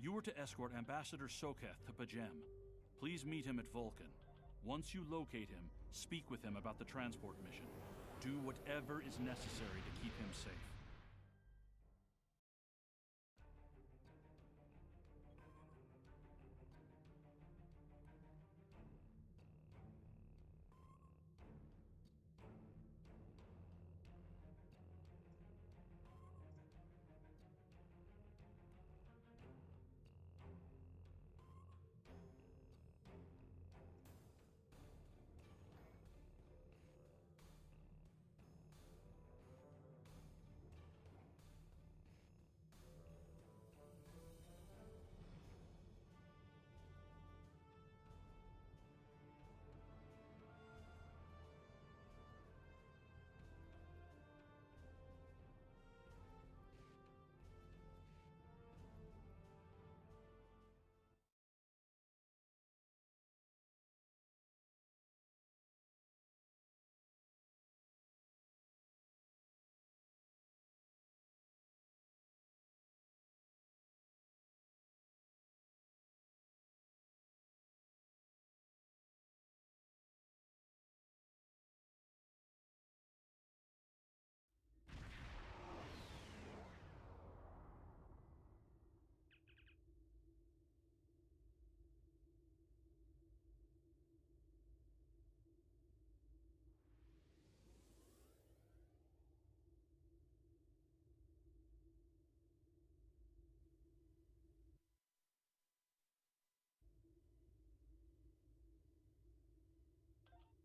You were to escort Ambassador Soketh to Pajem. Please meet him at Vulcan. Once you locate him, speak with him about the transport mission. Do whatever is necessary to keep him safe.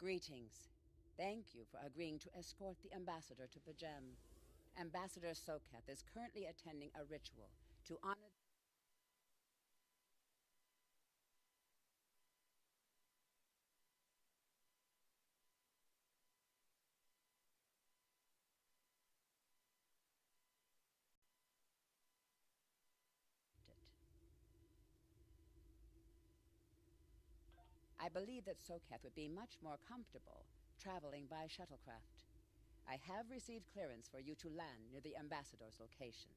Greetings. Thank you for agreeing to escort the ambassador to Pajem. Ambassador Soketh is currently attending a ritual to honor it. I believe that Soketh would be much more comfortable traveling by shuttlecraft. I have received clearance for you to land near the ambassador's location.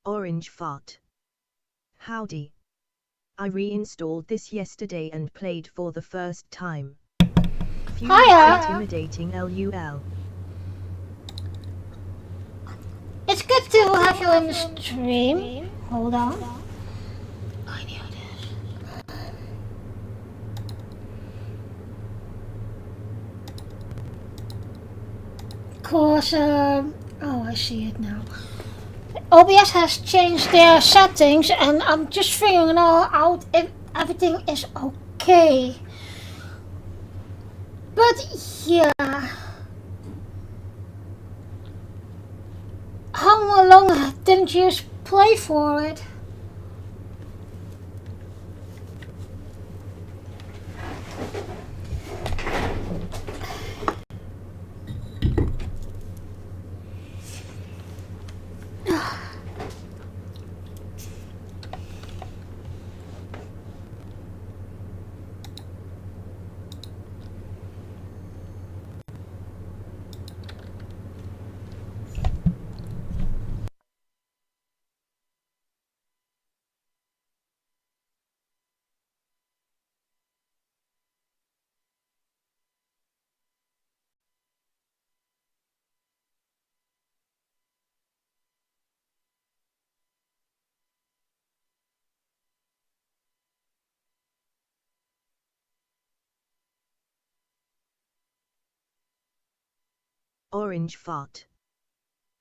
Orange fart. Howdy. I reinstalled this yesterday and played for the first time. Few intimidating LUL. It's good to have you in the stream. Hold on. I knew this. Cause, oh, I see it now. OBS has changed their settings and I'm just figuring out if everything is okay. But yeah, how long didn't you play for it? Orange fart.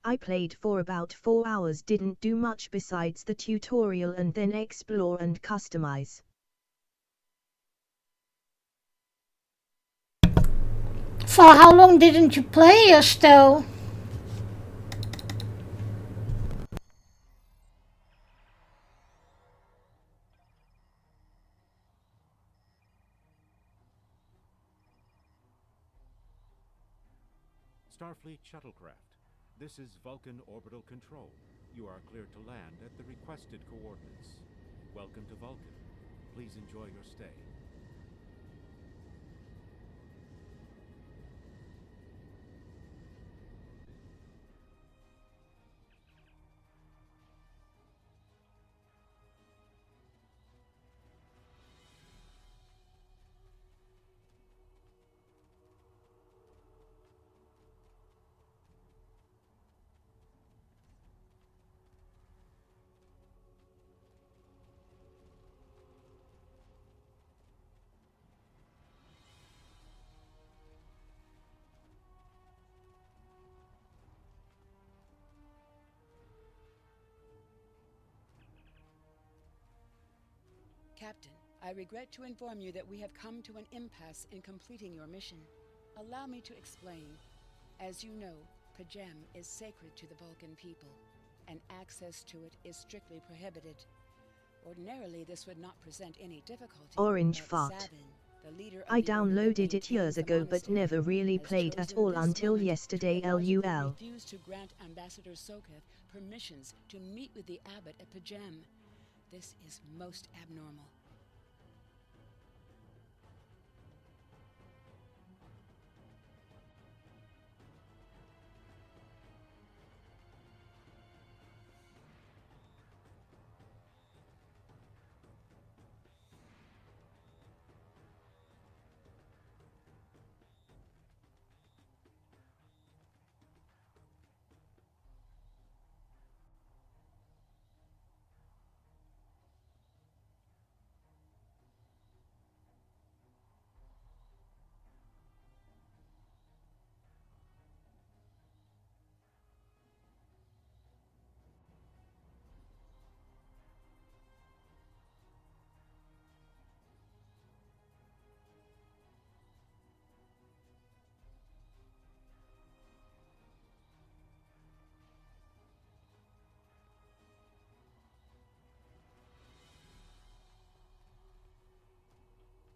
I played for about 4 hours, didn't do much besides the tutorial and then explore and customize. For how long didn't you play us though? Starfleet shuttlecraft. This is Vulcan Orbital Control. You are clear to land at the requested coordinates. Welcome to Vulcan. Please enjoy your stay. Captain, I regret to inform you that we have come to an impasse in completing your mission. Allow me to explain. As you know, Pajem is sacred to the Vulcan people, and access to it is strictly prohibited. Ordinarily, this would not present any difficulty. Orange but fart. Savin, the leader of I the order that downloaded it years maintains the ago but monastery, never really has played at chosen all this until moment to yesterday. allegedly LUL. refuse to grant Ambassador Soketh permissions to meet with the abbot at Pajem. This is most abnormal.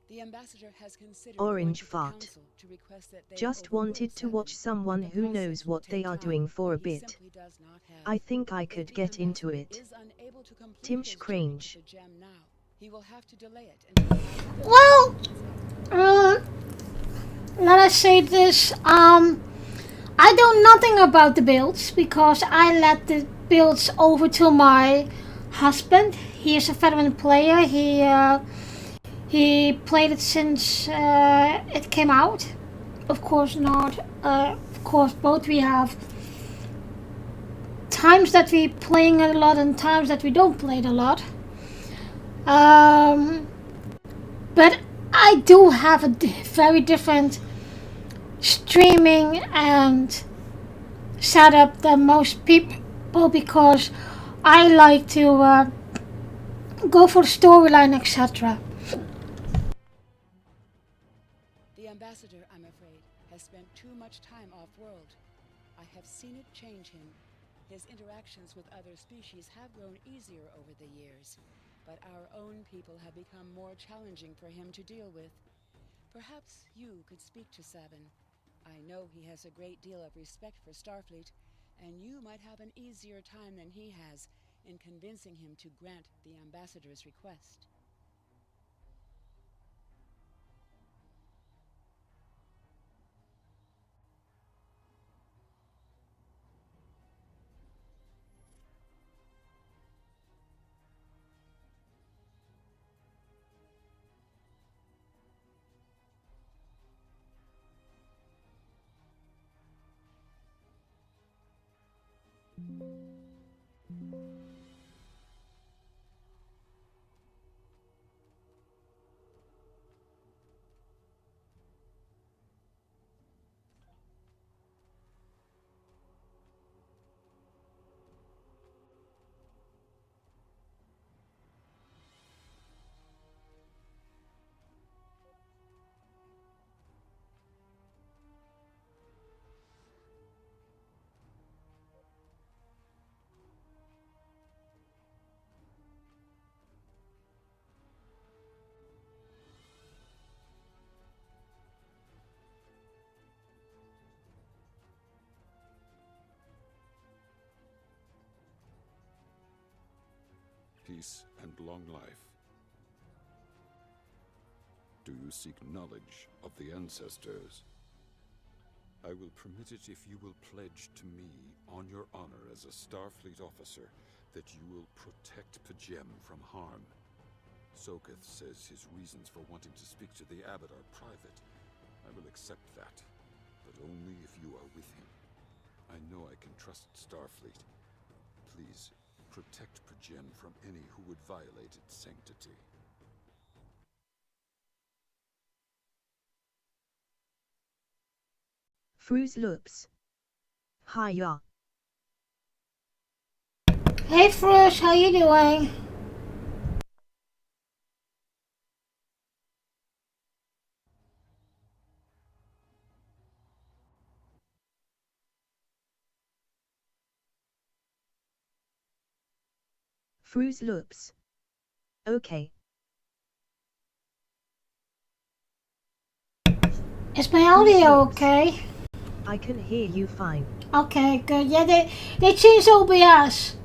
The ambassador has considered Orange going to fart. the council to request that they Just overrule wanted to Savin. watch someone The who process knows will what they take are time doing for a that he bit. simply does not have. I think I If could the get into ambassador it. is unable to complete Timsh his journey cringe. to Pajem now, he will have to delay it until Well, let us say this. I know nothing about the builds because I let the builds over to my husband. He is a veteran player. He played it since it came out. Of course not. Of course, both we have times that we playing it a lot and times that we don't play it a lot. But I do have a very different streaming and setup than most people because I like to go for the storyline, etc. The The ambassador, I'm afraid, has spent too much time off-world. I have seen it change him. His interactions with other species have grown easier over the years, but our own people have become more challenging for him to deal with. Perhaps you could speak to Sabin. I know he has a great deal of respect for Starfleet, and you might have an easier time than he has in convincing him to grant the ambassador's request. Peace and long life. Do you seek knowledge of the ancestors? I will permit it if you will pledge to me, on your honor as a Starfleet officer, that you will protect Pajem from harm. Soketh says his reasons for wanting to speak to the abbot are private. I will accept that, but only if you are with him. I know I can trust Starfleet. Please, protect Pajem from any who would violate its sanctity. Fruze loops. Hiya. Hey Frush, how you doing? Fruze loops. Okay. Is my audio okay? I can hear you fine. Okay, good. Yeah, they changed OBS.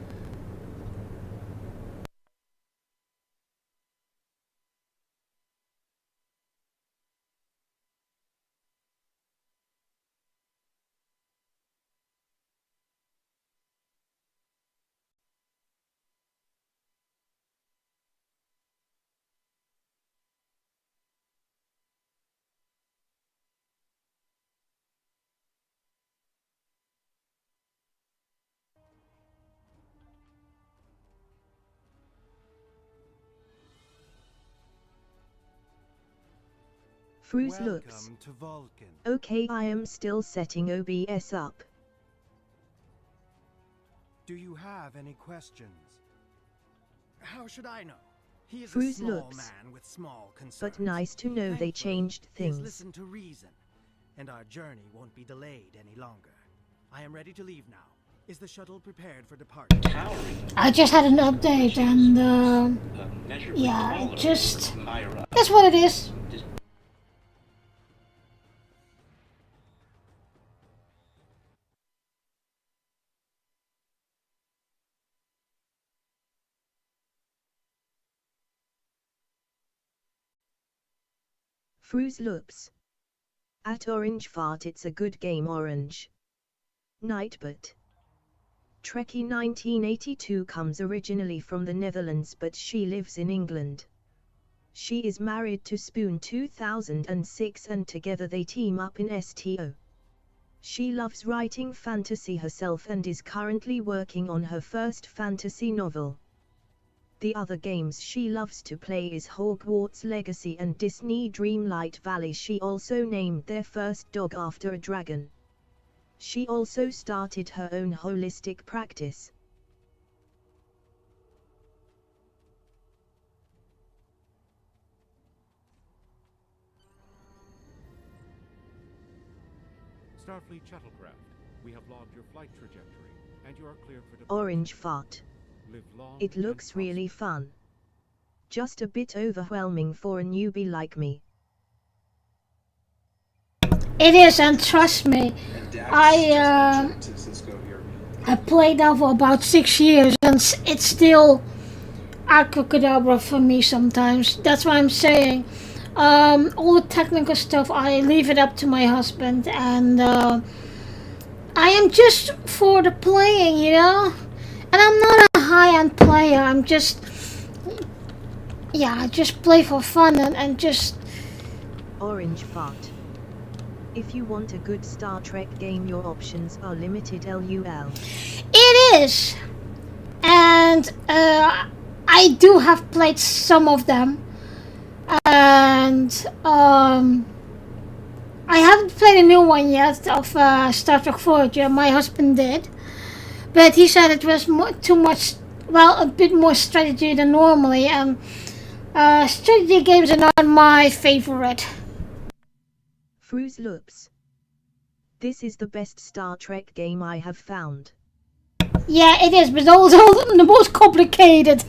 Fruze loops. Welcome to Vulcan. Okay, I am still setting OBS up. Do you have any questions? How should I know? He is a Fruze small looks. man with small concerns. But nice to know they Thankfully, changed he has things. listened to reason, and our journey won't be delayed any longer. I am ready to leave now. Is the shuttle prepared for departure? I just had an update and yeah, it just that's what it is. Fruze loops. At Orange Fart, it's a good game, Orange. Nightbot. Trekkie 1982 comes originally from the Netherlands, but she lives in England. She is married to Spoon 2006 and together they team up in STO. She loves writing fantasy herself and is currently working on her first fantasy novel. The other games she loves to play is Hogwarts Legacy and Disney Dreamlight Valley. She also named their first dog after a dragon. She also started her own holistic practice. Starfleet shuttlecraft, we have logged your flight trajectory, and you are cleared for departure. Orange fart. Live long It and looks really prosper. fun. Just a bit overwhelming for a newbie like me. It is, and trust me, I played now for about 6 years, and it's still abracadabra for me sometimes. That's why I'm saying all the technical stuff I leave it up to my husband, and I am just for the playing, you know. And I'm not a high-end player. I'm just, yeah, I just play for fun and just. Orange fart. If you want a good Star Trek game, your options are limited. LUL. It is, and I do have played some of them, and I haven't played a new one yet of Star Trek Voyager. My husband did, but he said it was too much. Well, a bit more strategy than normally, and strategy games are not my favorite. Fruze Loops. This is the best Star Trek game I have found. Yeah, it is, but also the most complicated.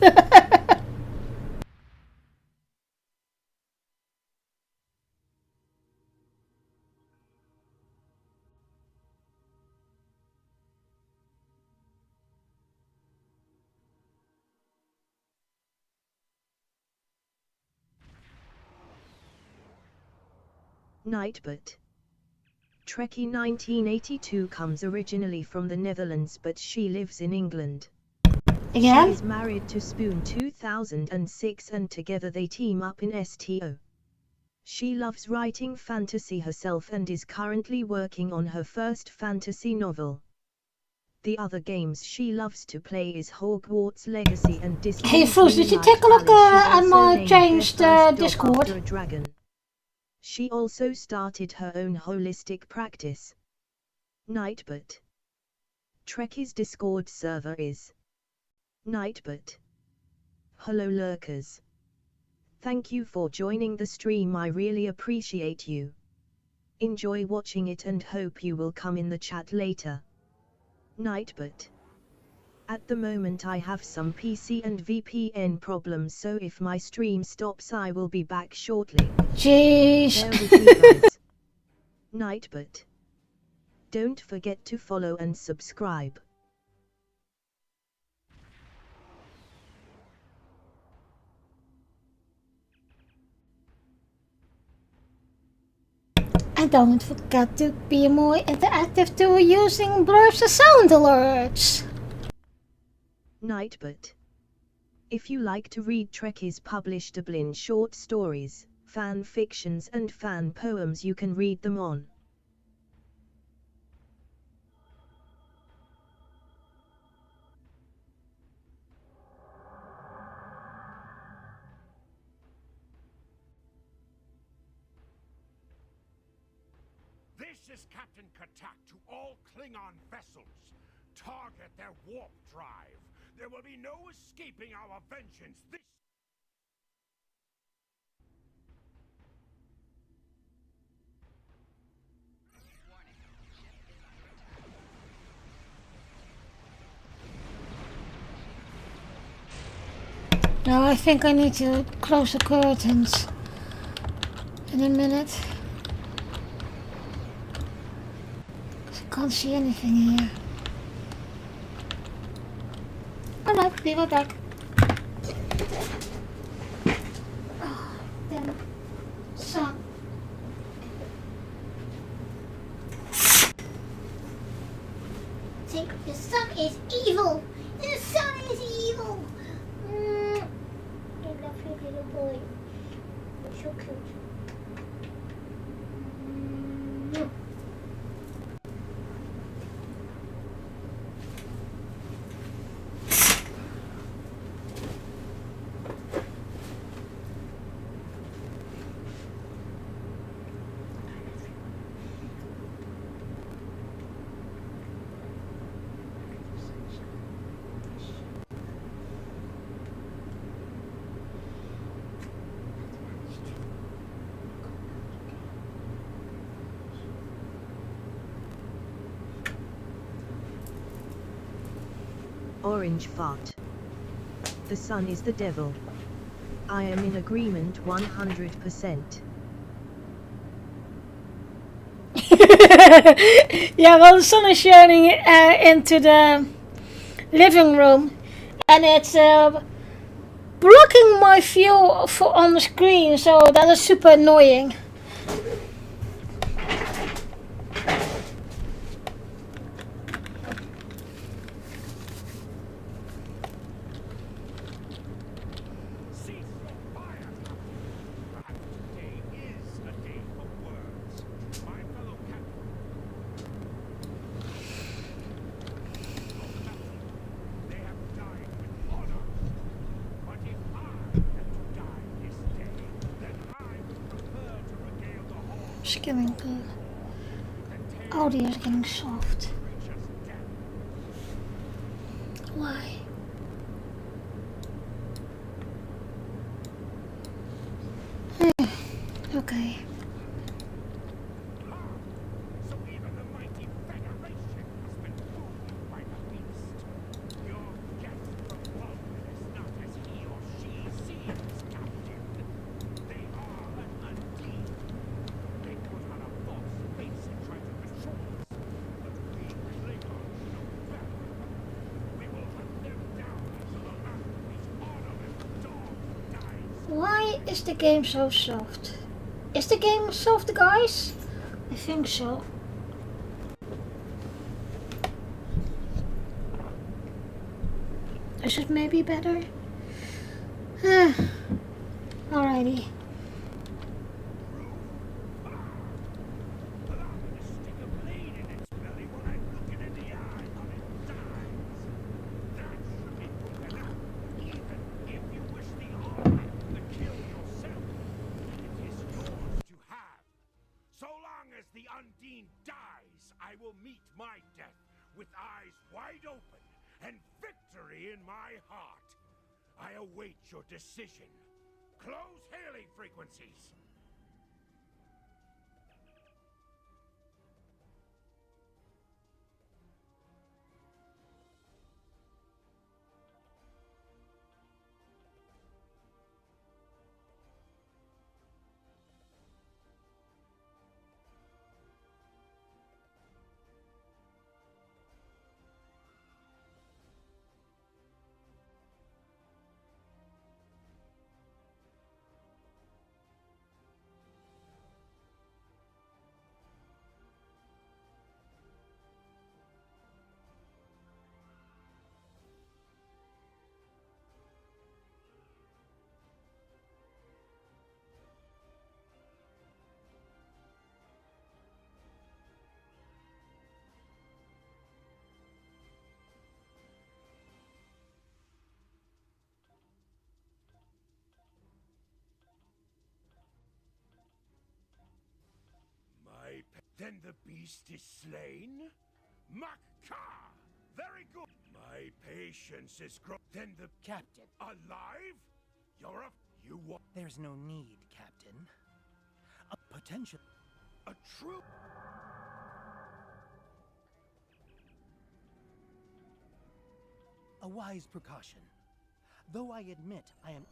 Nightbot. Trekkie 1982 comes originally from the Netherlands, but she lives in England. Again? She is married to Spoon 2006 and together they team up in STO. She loves writing fantasy herself and is currently working on her first fantasy novel. The other games she loves to play is Hogwarts Legacy and Disney. Hey Fruze, did you take a look at my changed Discord? A dragon. She also started her own holistic practice. Nightbot. Trekkie's Discord server is Nightbot. Hello lurkers. Thank you for joining the stream, I really appreciate you. Enjoy watching it and hope you will come in the chat later. Nightbot. At the moment I have some PC and VPN problems, so if my stream stops I will be back shortly. Jeez. Bear with me guys. Nightbot. Don't forget to follow and subscribe. And don't forget to be more interactive too using blurbs and sound alerts. Nightbot. If you like to read Trekkie's published Dublin short stories, fan fictions and fan poems, you can read them on This is Captain Katak to all Klingon vessels. Target their warp drive. There will be no escaping our vengeance. This... Now I think I need to close the curtains in a minute. I can't see anything here. Alright, be right back. Oh, damn. Sun. See, the sun is evil! The sun is evil! I love you, little boy. You're so cute. Orange fart. The sun is the devil. I am in agreement 100%. Yeah, well, the sun is shining into the living room, and it's blocking my view on the screen, so that is super annoying. Cease your fire! Perhaps today is a day for words. My fellow captain. They have died with honor. But if I had to die this day, then I would prefer to regale the hall It's getting good. Audio is getting soft. creature's death. Why? Okay. So even the mighty Federation has been fooled by the beast. Your guest from Vulcan is not as he or she seems, Captain. They are an undine. They put on a false face and try to control us. But we Klingons know better. We will hunt them down until the last of these honorless dogs dies. Why is the game so soft? Is the game soft, guys? I think so. Is it maybe better? Alrighty. Allow me to stick a blade in its belly when I look it in the eye when it dies. That should be proof enough, even if you wish the honor to kill yourself. It is yours to have. So long as the Undine dies, I will meet my death with eyes wide open and victory in my heart. I await your decision. Close hailing frequencies. Then the beast is slain? Makar! Very good! My patience is Then the Captain, alive? You're a... You want there's no need, Captain. A potential... a true... A wise precaution. Though I admit I am...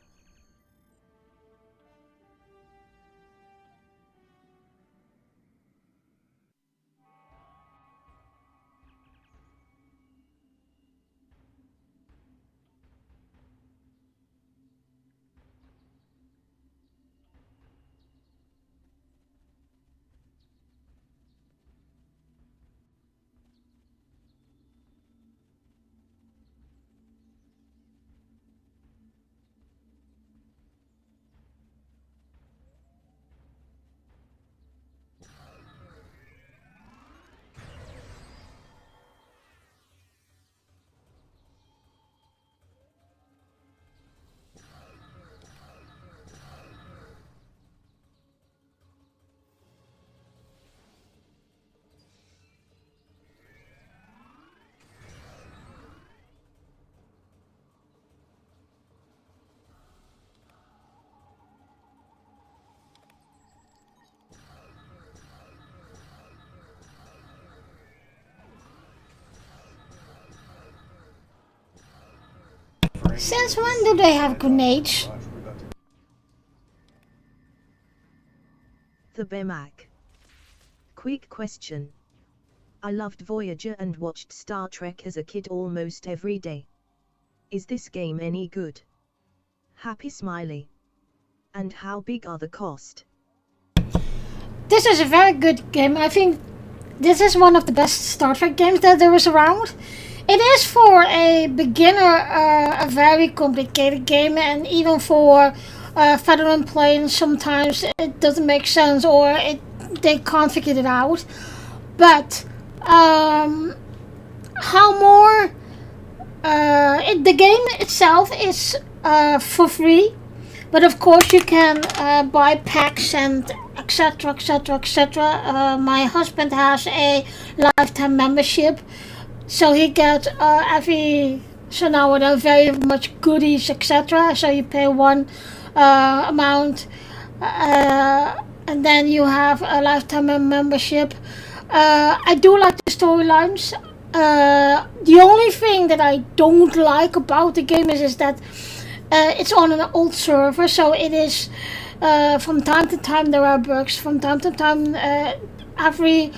Since when do they have grenades? The Bemac. Quick question. I loved Voyager and watched Star Trek as a kid almost every day. Is this game any good? Happy smiley. And how big are the cost? This is a very good game. I think this is one of the best Star Trek games that there is around. It is for a beginner a very complicated game, and even for veteran players sometimes it doesn't make sense or they can't figure it out. But how more the game itself is for free, but of course you can buy packs and etc etc etc. My husband has a lifetime membership, so he gets every so now and then very much goodies etc. So you pay one amount and then you have a lifetime membership. I do like the storylines. The only thing that I don't like about the game is that it's on an old server, so it is from time to time there are bugs. From time to time, every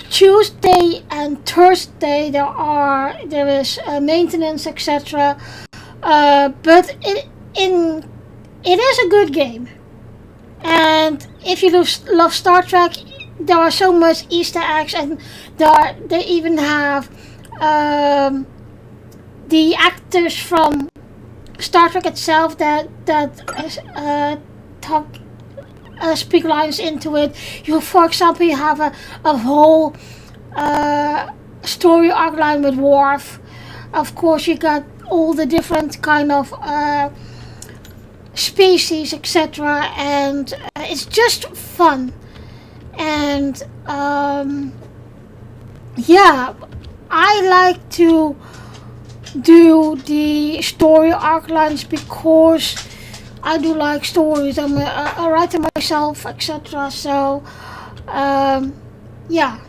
Tuesday and Thursday there is maintenance, etc. But it is a good game, and if you love Star Trek, there are so much Easter eggs, and they even have the actors from Star Trek itself that talk speak lines into it. For example, you have a whole story arc line with Worf. Of course, you got all the different kind of species, etc. And it's just fun. And yeah, I like to do the story arc lines because I do like stories. I'm a writer myself, etc. So yeah.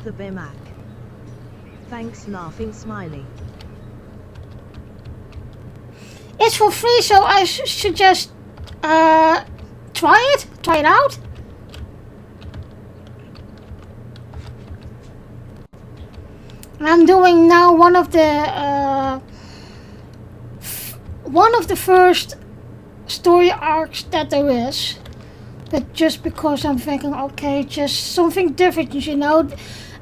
The Bemac. Thanks laughing smiley. It's for free, so I should just try it out. I'm doing now one of the first story arcs that there is, but just because I'm thinking, okay, just something different,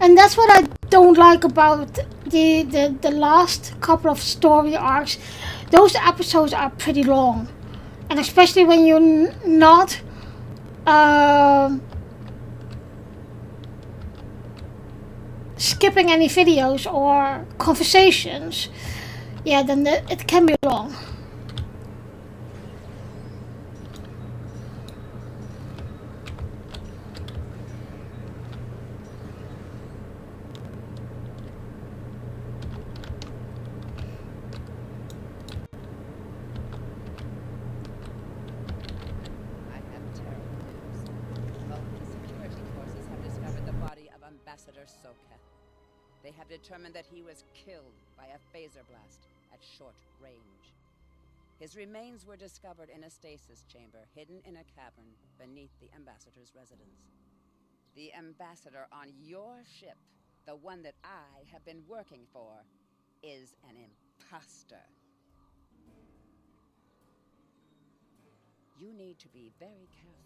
and that's what I don't like about the last couple of story arcs. Those episodes are pretty long, and especially when you're not skipping any videos or conversations, yeah, then it can be long. Ambassador Soketh. They have determined that he was killed by a phaser blast at short range. His remains were discovered in a stasis chamber hidden in a cavern beneath the ambassador's residence. The ambassador on your ship, the one that I have been working for, is an imposter. You need to be very careful.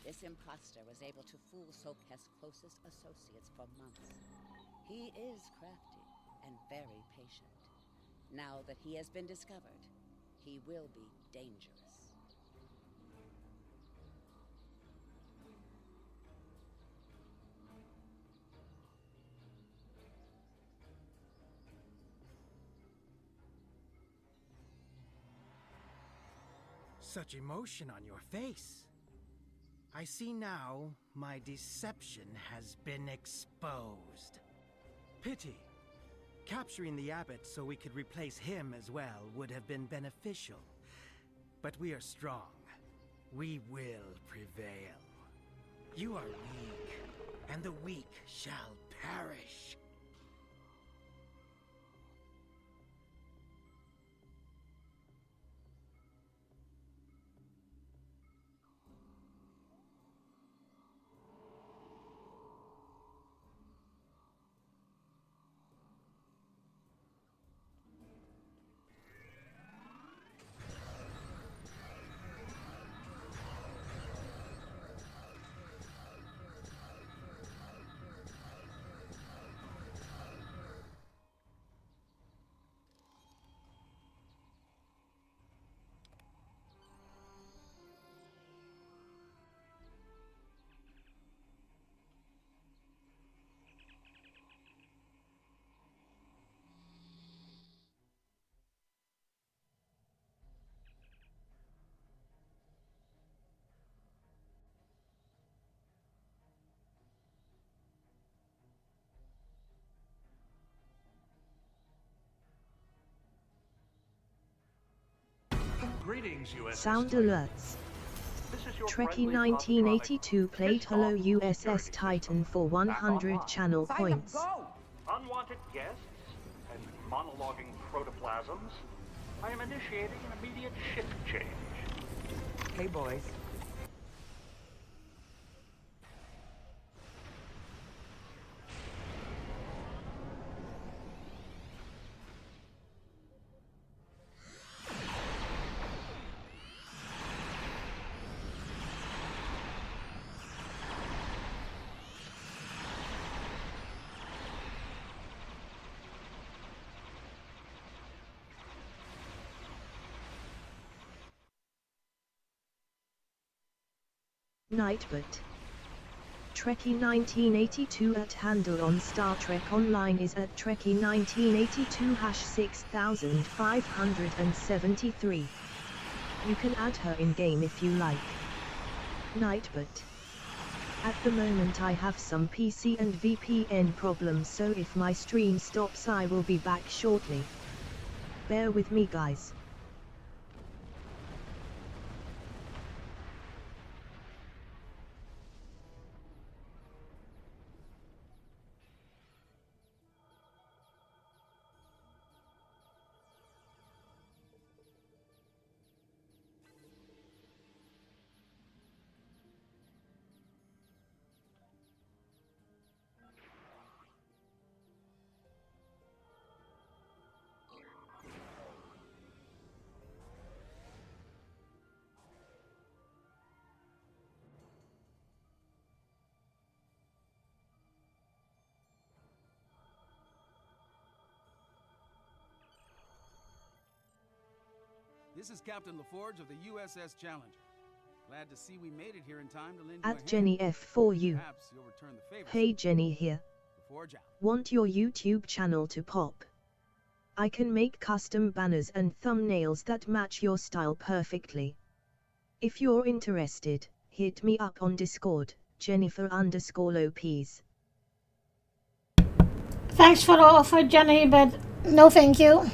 This imposter was able to fool Soketh's closest associates for months. He is crafty and very patient. Now that he has been discovered, he will be dangerous. Such emotion on your face. I see now my deception has been exposed. Pity. Capturing the abbot so we could replace him as well would have been beneficial. But we are strong. We will prevail. You are weak, and the weak shall perish. Greetings, USS Sound Titan. alerts. This is your Trekkie friendly 1982 positronic played pissed Hello off USS security Titan system. for Back 100 online. channel points. Unwanted guests and monologuing protoplasms. I am initiating an immediate shift change. Hey, boys. Nightbot. Trekkie 1982 at handle on Star Trek Online is at Trekkie 1982 #6573. You can add her in-game if you like. Nightbot. At the moment I have some PC and VPN problems, so if my stream stops I will be back shortly. Bear with me, guys. This is Captain LaForge of the USS Challenger. Glad to see we made it here in time to lend you a At hand. Jenny F for you. Perhaps you'll return the favor Hey soon. Jenny here. LaForge out. Want your YouTube channel to pop? I can make custom banners and thumbnails that match your style perfectly. If you're interested, hit me up on Discord, Jennifer_Lopez. Thanks for the offer, Jenny, but no thank you.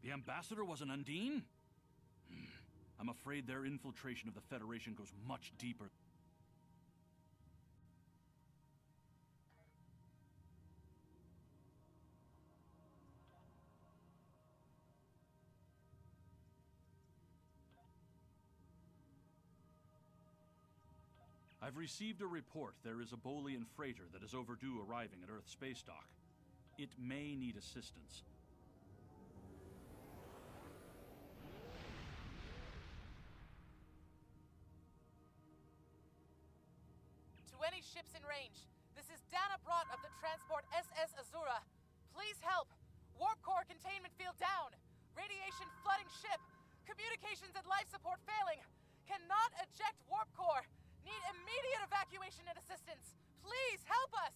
The ambassador was an Undine? I'm afraid their infiltration of the Federation goes much deeper. I've received a report there is a Bolian freighter that is overdue arriving at Earth space dock. It may need assistance. To any ships in range, this is Dana Brott of the transport SS Azura. Please help. Warp core containment field down. Radiation flooding ship. Communications and life support failing. Cannot eject warp core. Need immediate evacuation and assistance. Please help us.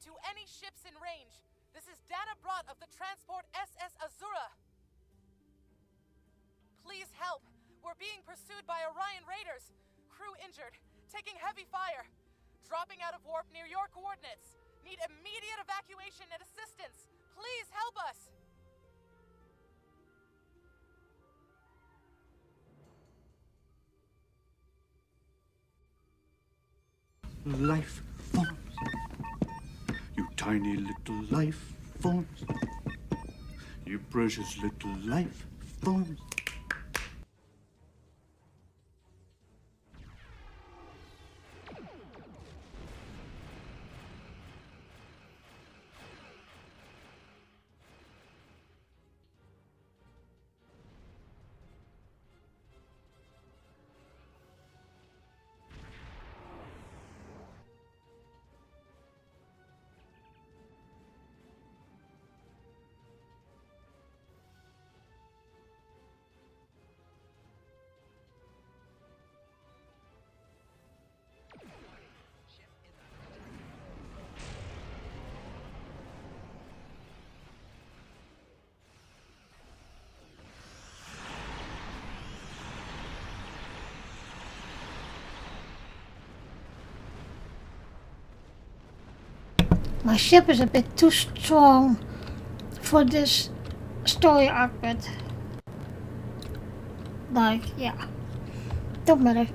To any ships in range, this is Dana Brott of the transport SS Azura. Please help. We're being pursued by Orion raiders. Crew injured, taking heavy fire. Dropping out of warp near your coordinates. Need immediate evacuation and assistance. Please help us. Life forms. You tiny little life forms. You precious little life forms. My ship is a bit too strong for this story arc, but like, yeah, don't matter.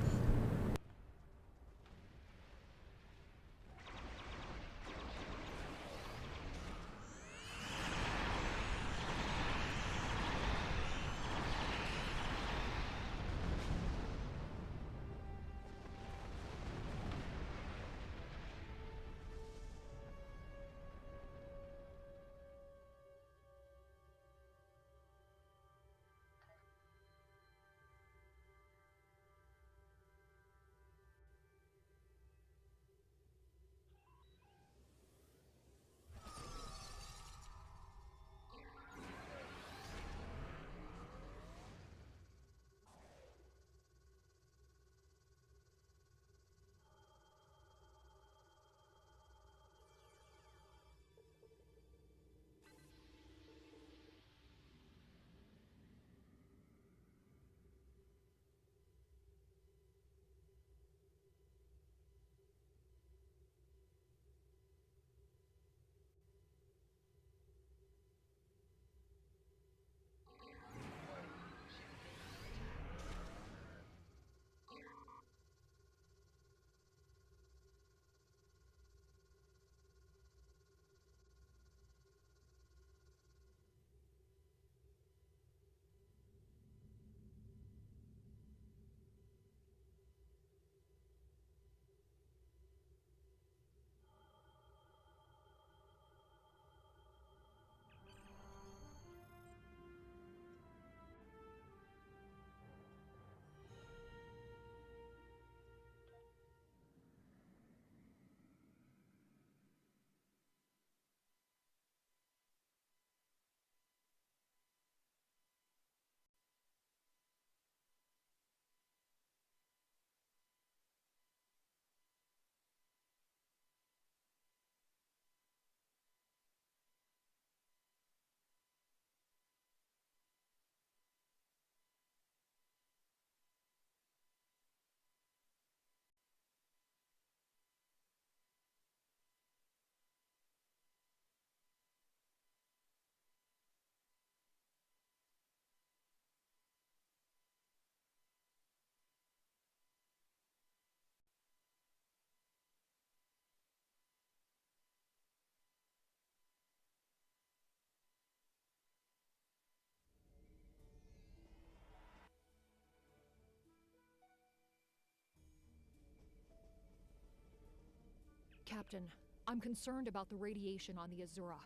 Captain, I'm concerned about the radiation on the Azura.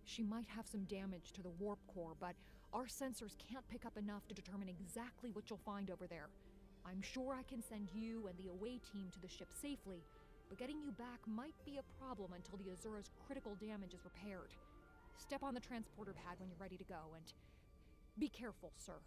She might have some damage to the warp core, but our sensors can't pick up enough to determine exactly what you'll find over there. I'm sure I can send you and the away team to the ship safely, but getting you back might be a problem until the Azura's critical damage is repaired. Step on the transporter pad when you're ready to go, and be careful, sir.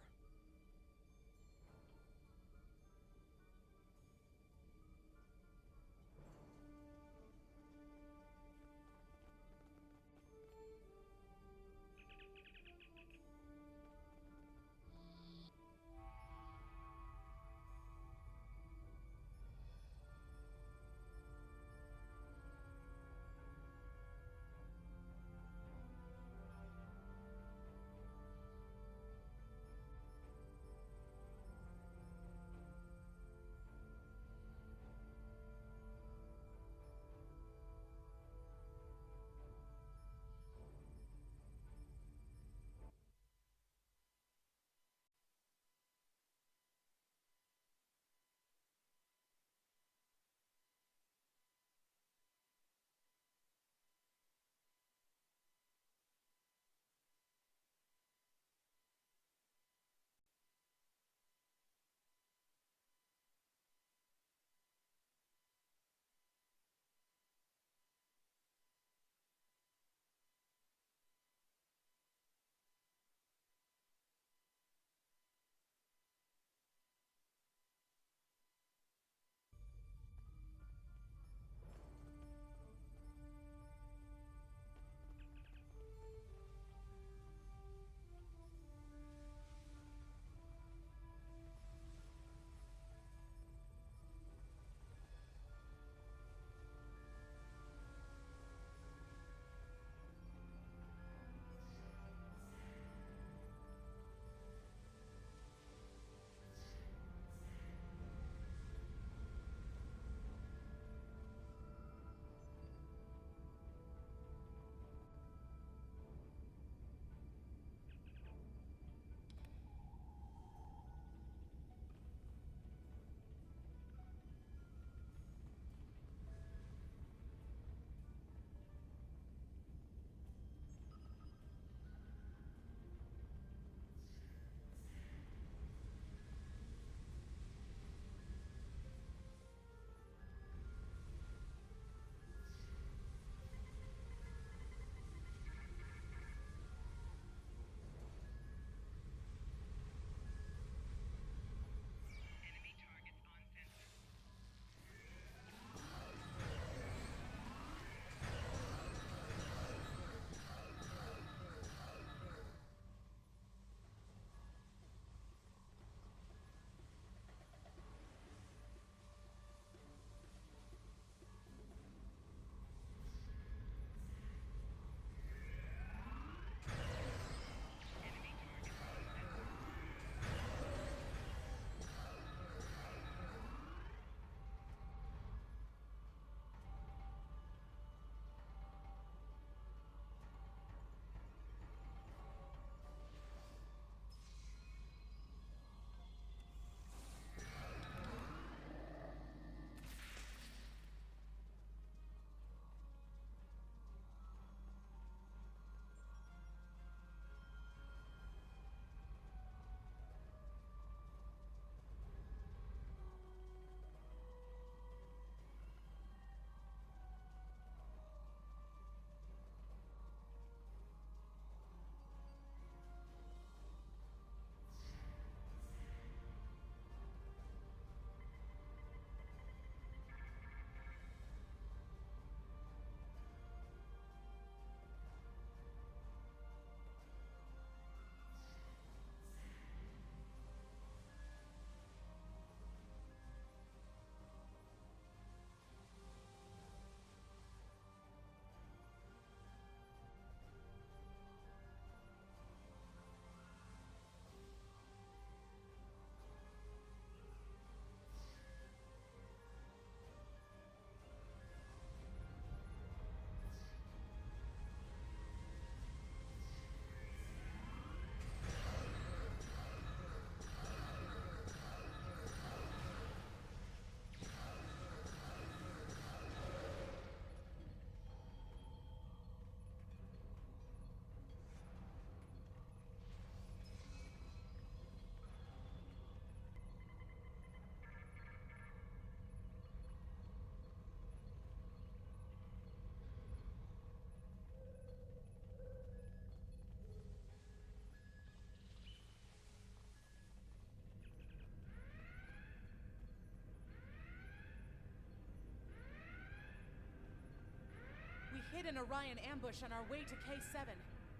hit an Orion ambush on our way to K7.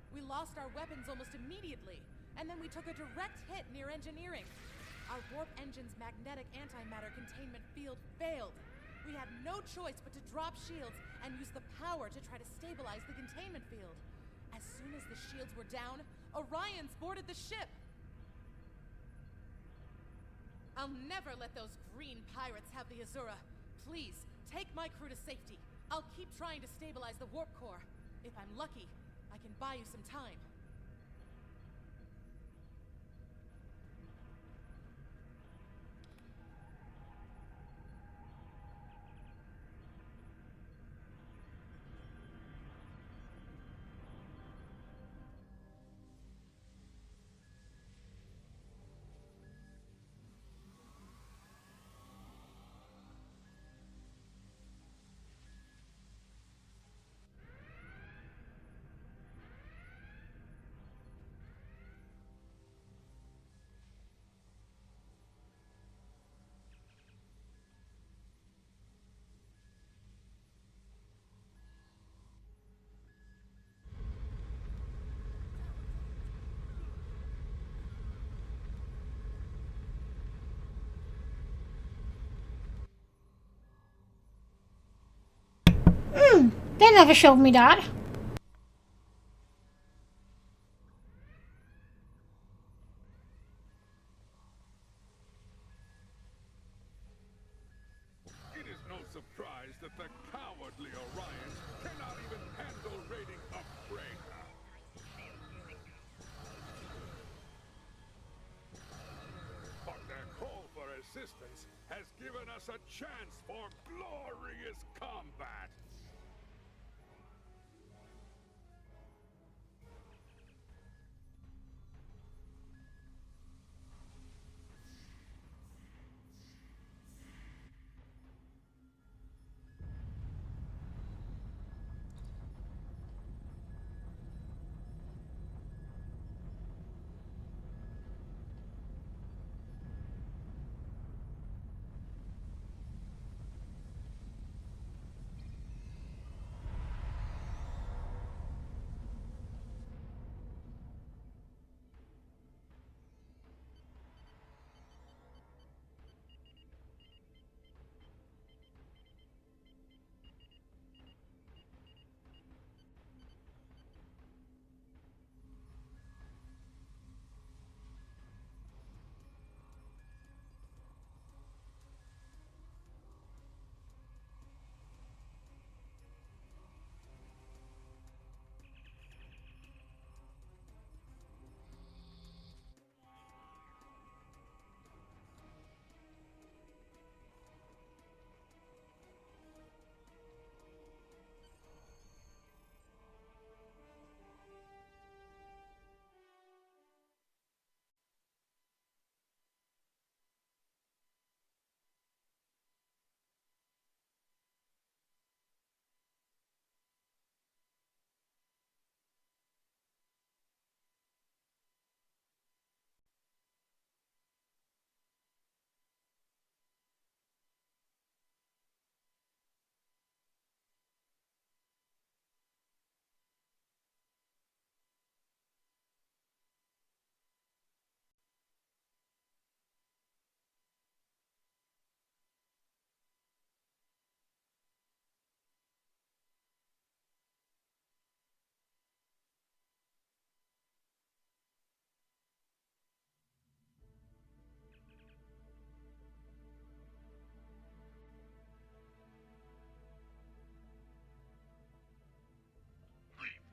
We lost our weapons almost immediately, and then we took a direct hit near engineering. Our warp engine's magnetic antimatter containment field failed. We had no choice but to drop shields and use the power to try to stabilize the containment field. As soon as the shields were down, Orions boarded the ship. I'll never let those green pirates have the Azura. Please, take my crew to safety. I'll keep trying to stabilize the warp core. If I'm lucky, I can buy you some time. They never showed me that. It is no surprise that the cowardly Orions cannot even handle raiding a freighter. But their call for assistance has given us a chance for glorious combat.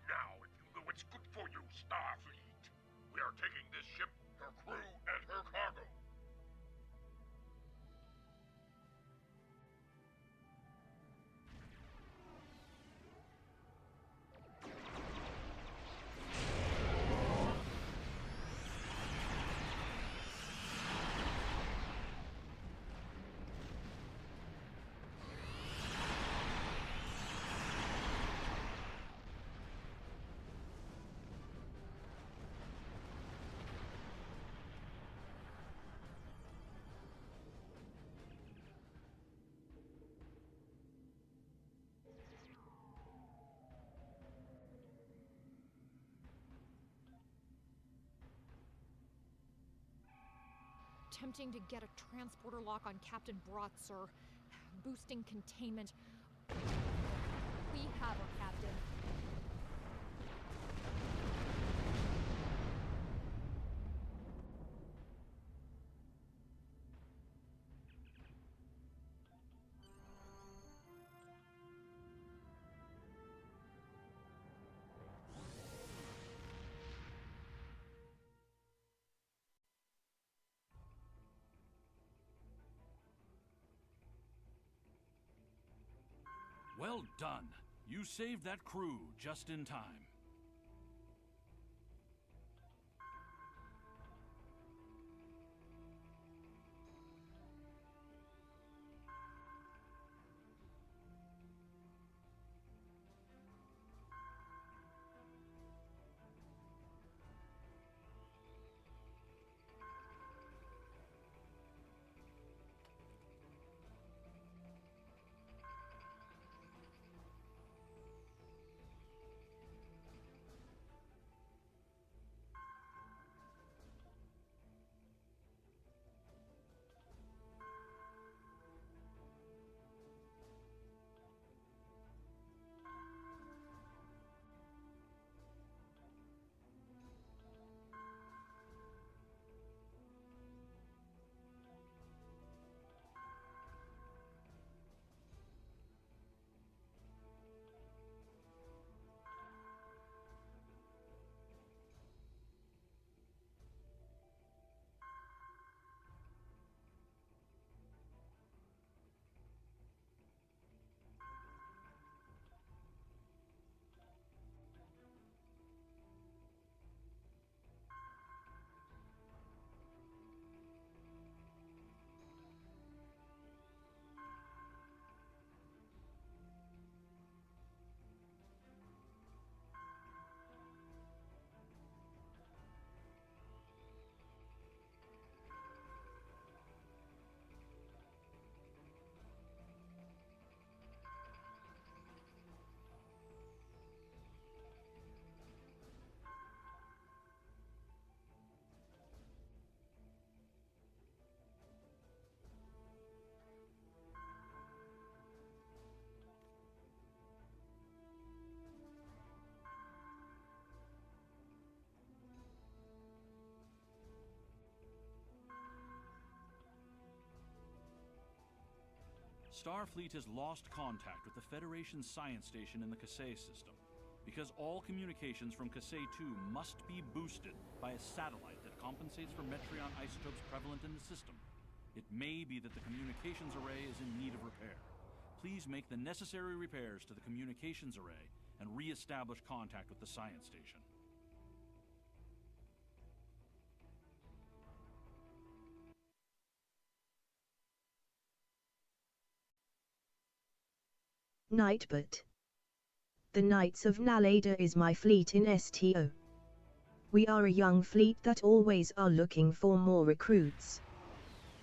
Now, if you know what's good for you, Starfleet. We are taking this ship, her crew, and her cargo. attempting to get a transporter lock on Captain Brott, sir. Boosting containment. We have her, Captain. Well done. You saved that crew just in time. Starfleet has lost contact with the Federation's science station in the Kasei system, because all communications from Kasei 2 must be boosted by a satellite that compensates for Metreon isotopes prevalent in the system. It may be that the communications array is in need of repair. Please make the necessary repairs to the communications array and re-establish contact with the science station. Nightbot. The Knights of Naleda is my fleet in STO. We are a young fleet that always are looking for more recruits.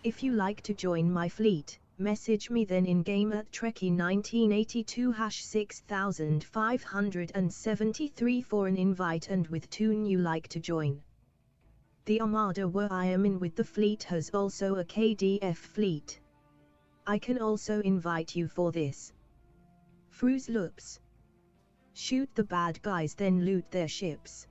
If you like to join my fleet, message me then in-game at Trekkie1982-6573 for an invite and with tune you like to join. The Armada where I am in with the fleet has also a KDF fleet. I can also invite you for this. Fruit Loops. Shoot the bad guys then loot their ships.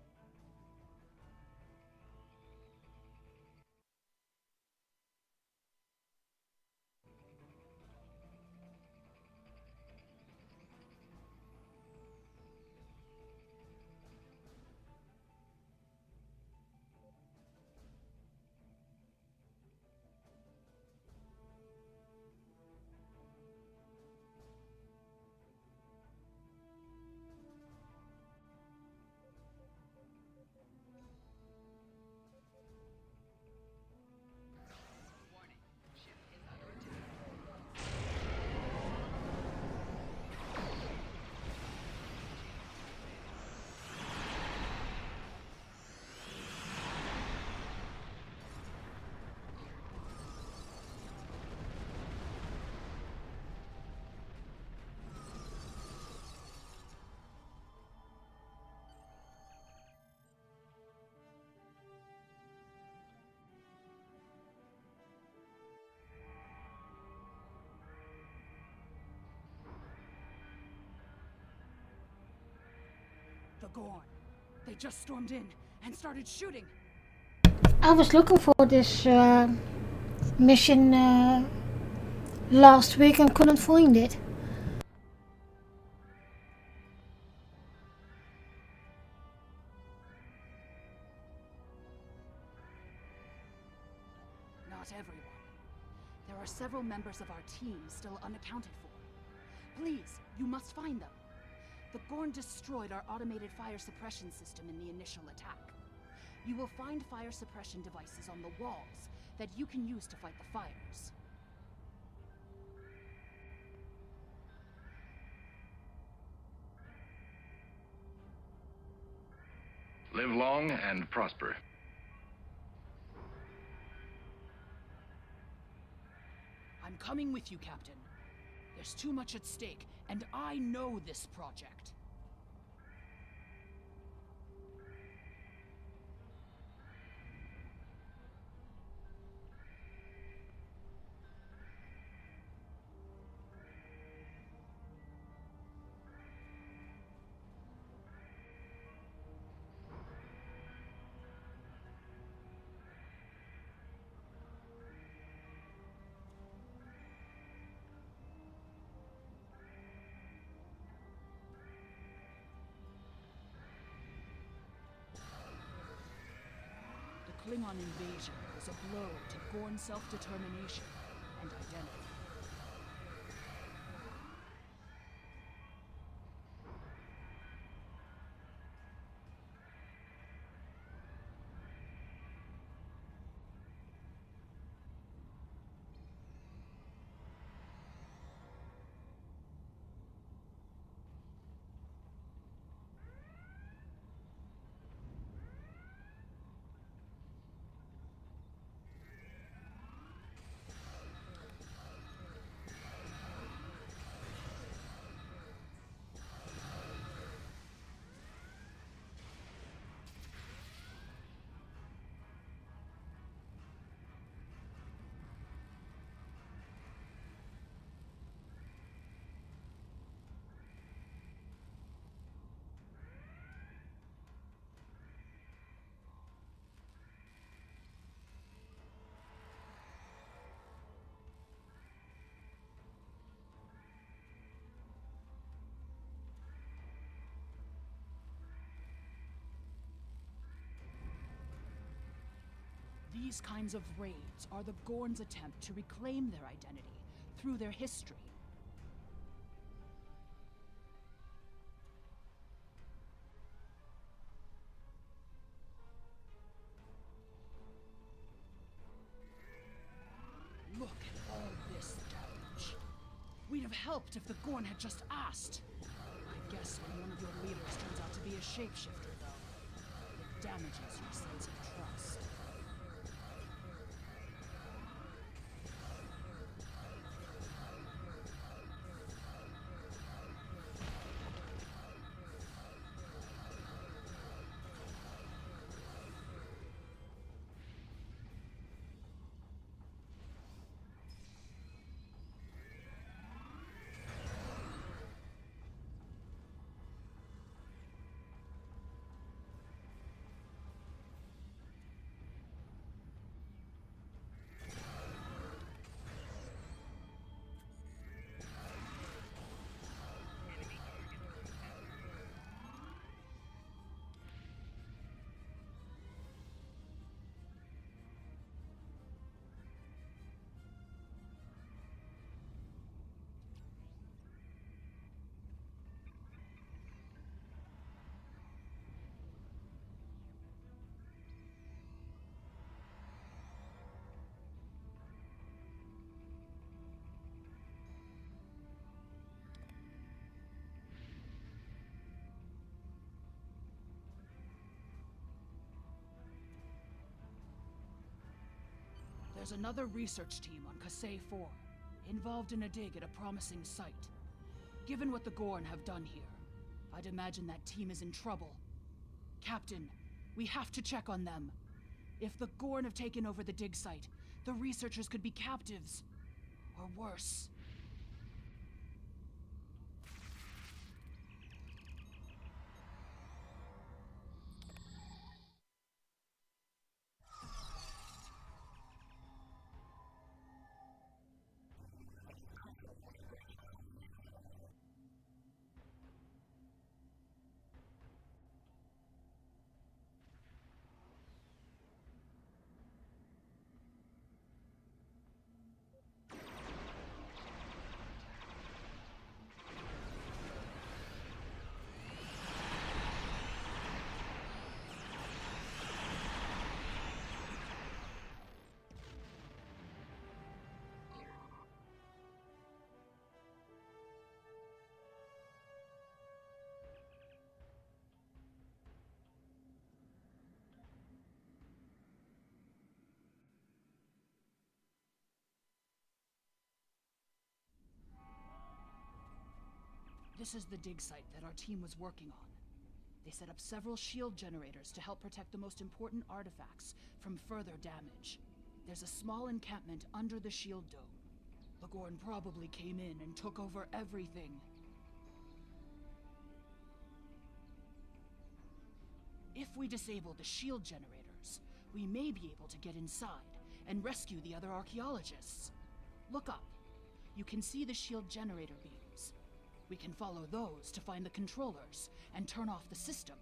Gorn. They just stormed in and started shooting. I was looking for this mission last week and couldn't find it. Not everyone. There are several members of our team still unaccounted for. Please, you must find them. The Gorn destroyed our automated fire suppression system in the initial attack. You will find fire suppression devices on the walls that you can use to fight the fires. Live long and prosper. I'm coming with you, Captain. There's too much at stake, and I know this project. The Klingon invasion was a blow to Gorn self-determination and identity. These kinds of raids are the Gorn's attempt to reclaim their identity through their history. Look at all this damage. We'd have helped if the Gorn had just asked. I guess when one of your leaders turns out to be a shapeshifter, though, it damages your sense of trust. There's another research team on Kasei 4, involved in a dig at a promising site. Given what the Gorn have done here, I'd imagine that team is in trouble. Captain, we have to check on them. If the Gorn have taken over the dig site, the researchers could be captives. Or worse. This is the dig site that our team was working on. They set up several shield generators to help protect the most important artifacts from further damage. There's a small encampment under the shield dome. The Gorn probably came in and took over everything. If we disable the shield generators, we may be able to get inside and rescue the other archaeologists. Look up. You can see the shield generator beams. We can follow those to find the controllers and turn off the system.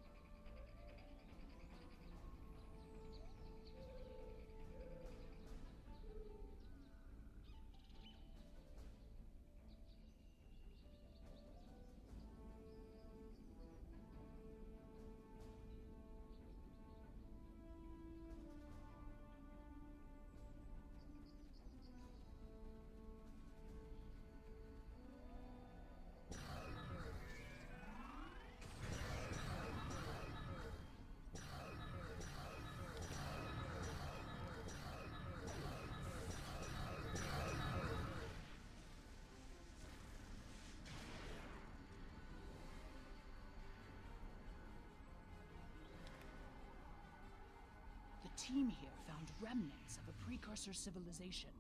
The team here found remnants of a precursor civilization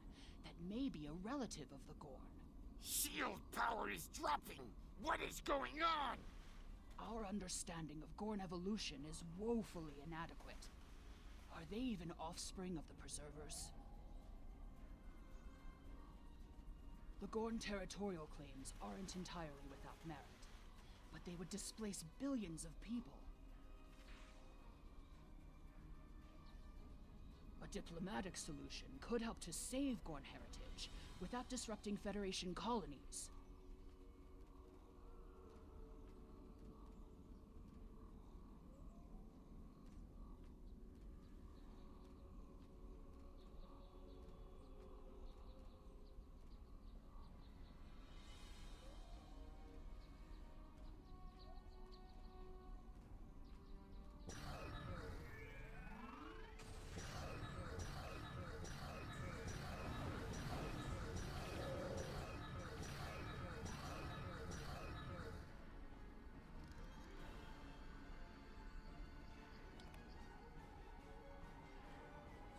that may be a relative of the Gorn. Shield power is dropping! What is going on? Our understanding of Gorn evolution is woefully inadequate. Are they even offspring of the Preservers? The Gorn territorial claims aren't entirely without merit, but they would displace billions of people. A diplomatic solution could help to save Gorn heritage without disrupting Federation colonies.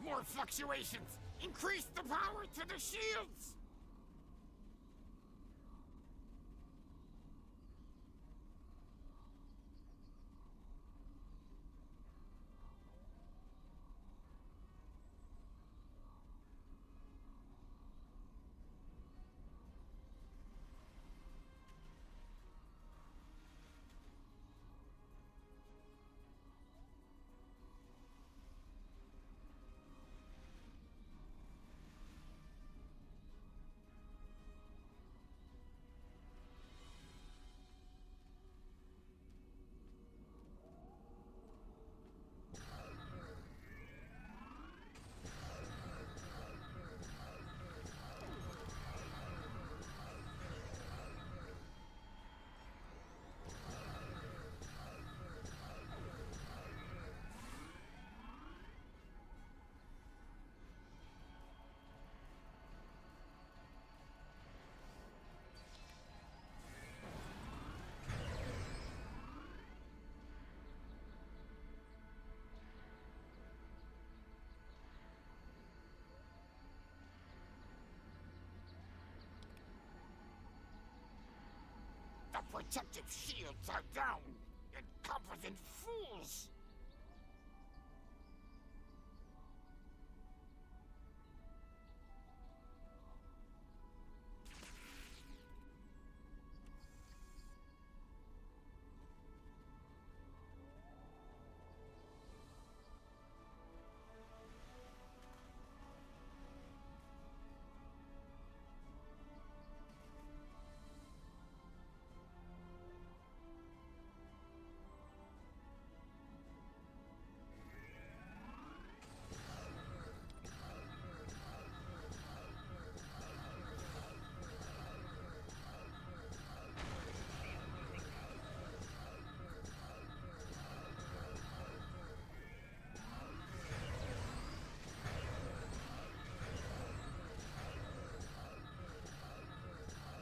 More fluctuations! Increase the power to the shields! The protective shields are down! Incompetent fools!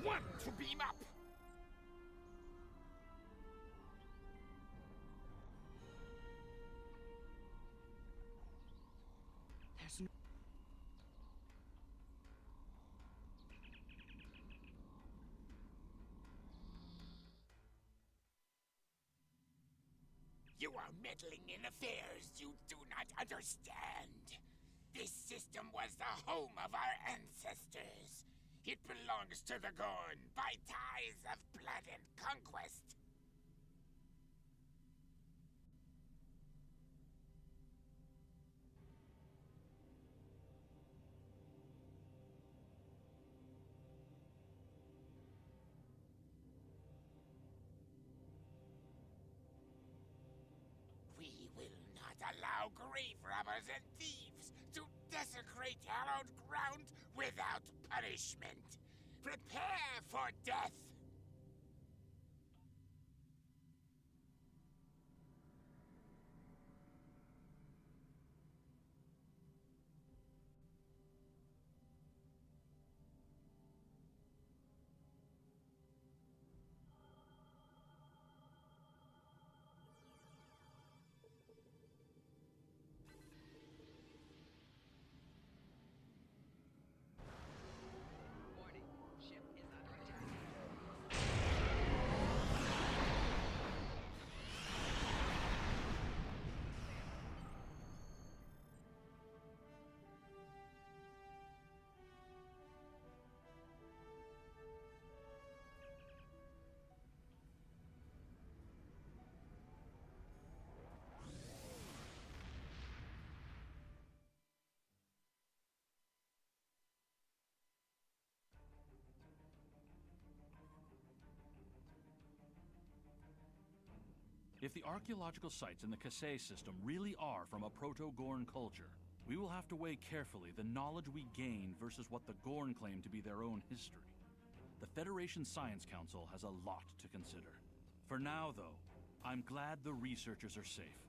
One to beam up! You are meddling in affairs you do not understand. This system was the home of our ancestors. It belongs to the Gorn by ties of blood and conquest. We will not allow grave robbers and thieves to desecrate hallowed ground without punishment. Prepare for death! If the archaeological sites in the Kasei system really are from a Proto-Gorn culture, we will have to weigh carefully the knowledge we gain versus what the Gorn claim to be their own history. The Federation Science Council has a lot to consider. For now, though, I'm glad the researchers are safe.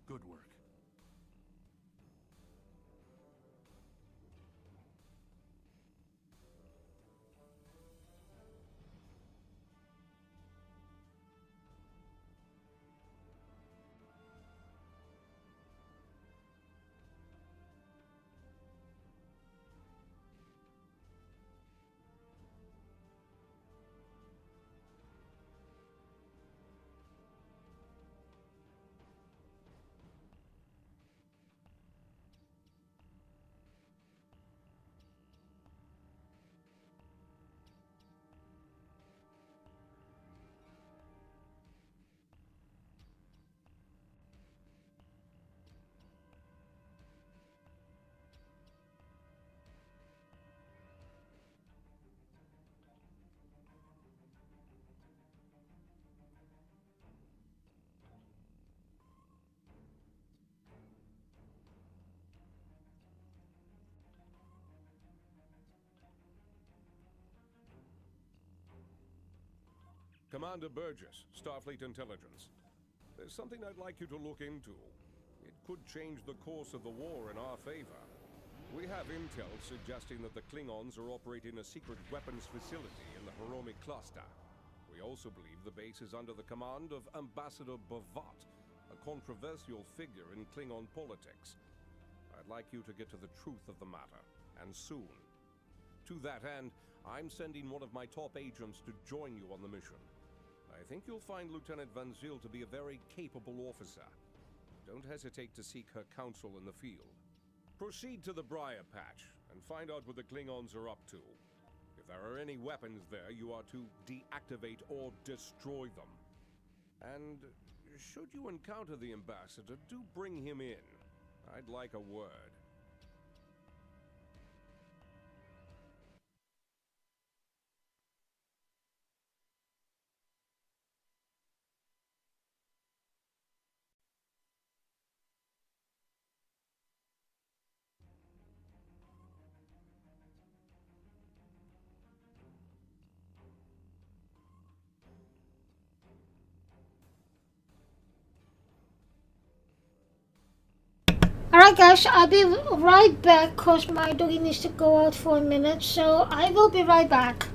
Good work. Commander Burgess, Starfleet Intelligence. There's something I'd like you to look into. It could change the course of the war in our favor. We have intel suggesting that the Klingons are operating a secret weapons facility in the Hiromi cluster. We also believe the base is under the command of Ambassador Bavat, a controversial figure in Klingon politics. I'd like you to get to the truth of the matter, and soon. To that end, I'm sending one of my top agents to join you on the mission. I think you'll find Lieutenant Van Zyl to be a very capable officer. Don't hesitate to seek her counsel in the field. Proceed to the Briar Patch and find out what the Klingons are up to. If there are any weapons there, you are to deactivate or destroy them. And should you encounter the ambassador, do bring him in. I'd like a word. Alright guys, I'll be right back because my doggy needs to go out for a minute, so I will be right back.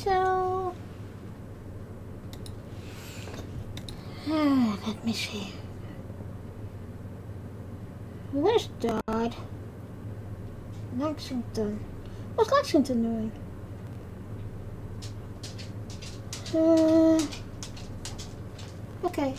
So... let me see. Where's Dodd? Lexington. What's Lexington doing? Okay.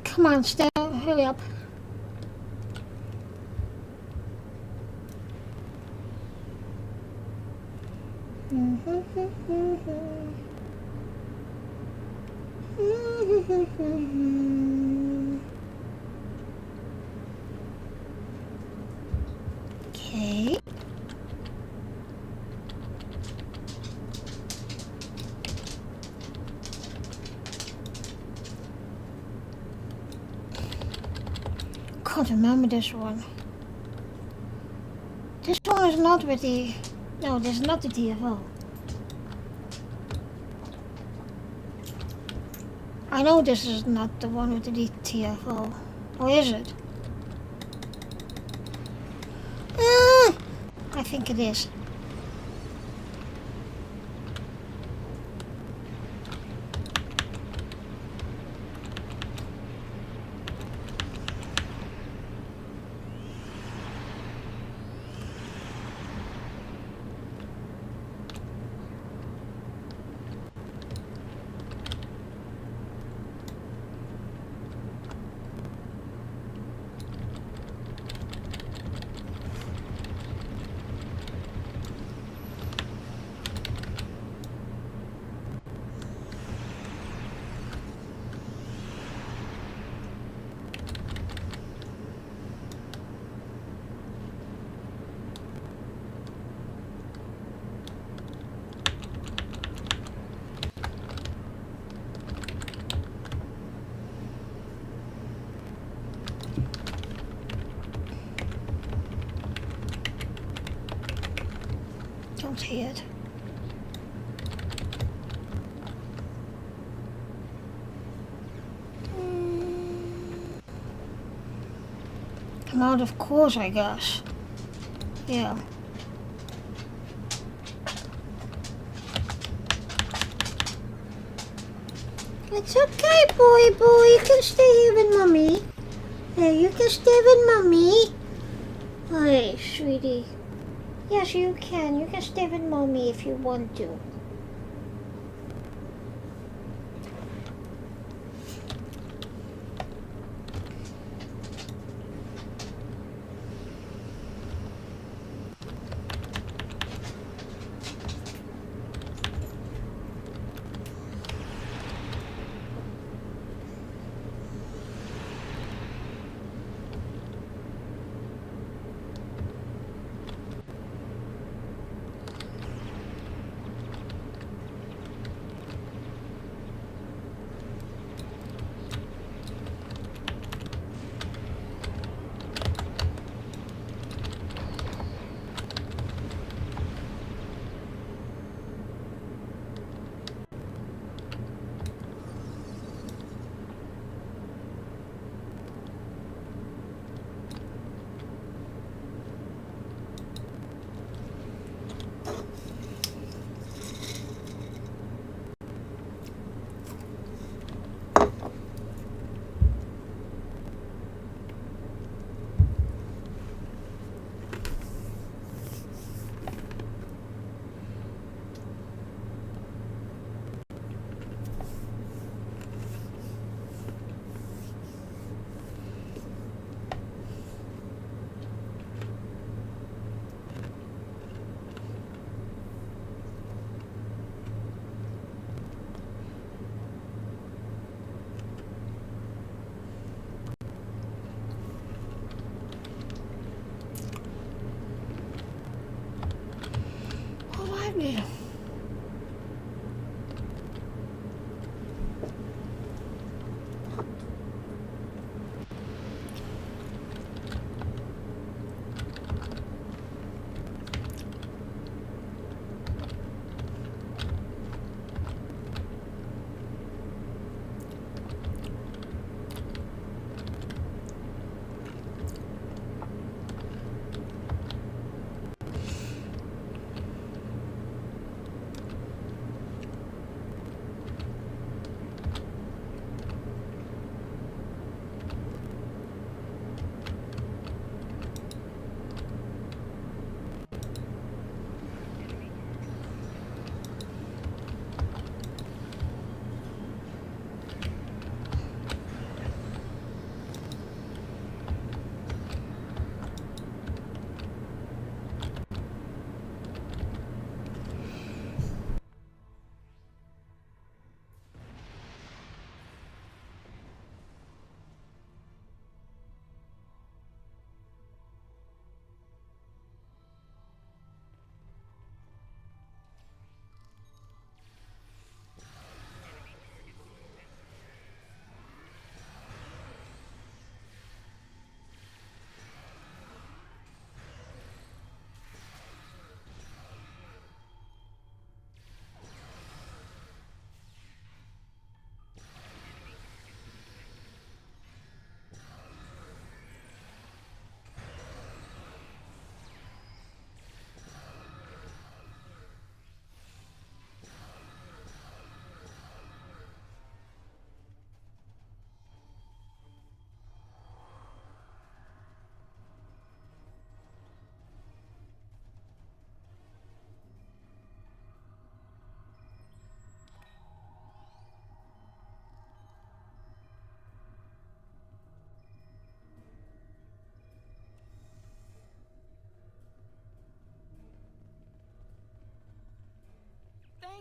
Come on, Steph, hurry up. Okay. Can't remember this one. This one is not with the... No, this is not the TFO. I know this is not the one with the TFO. Or is it? I think it is. Don't see it. I'm out of course, I guess. Yeah. It's okay, boy. You can stay here with mommy. Yeah, you can stay with mommy. Hey, sweetie. Yes, you can. You can stay with mommy if you want to. Yeah.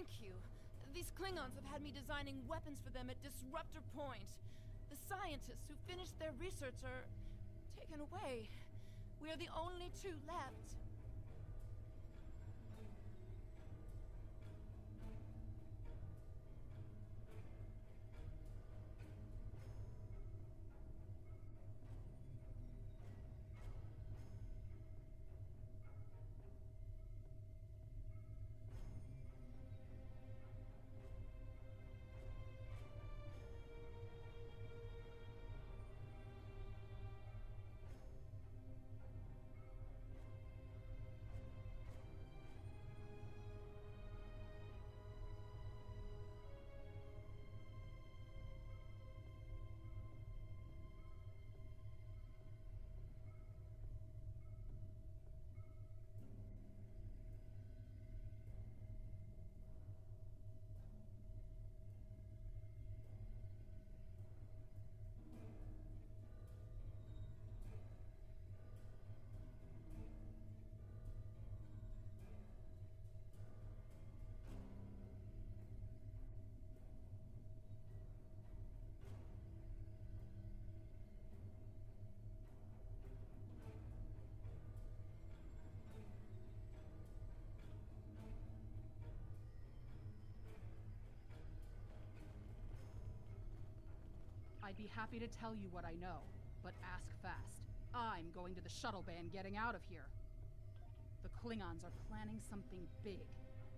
Thank you. These Klingons have had me designing weapons for them at Disruptor Point. The scientists who finished their research are taken away. We are the only two left. I'd be happy to tell you what I know, but ask fast. I'm going to the shuttle bay and getting out of here. The Klingons are planning something big.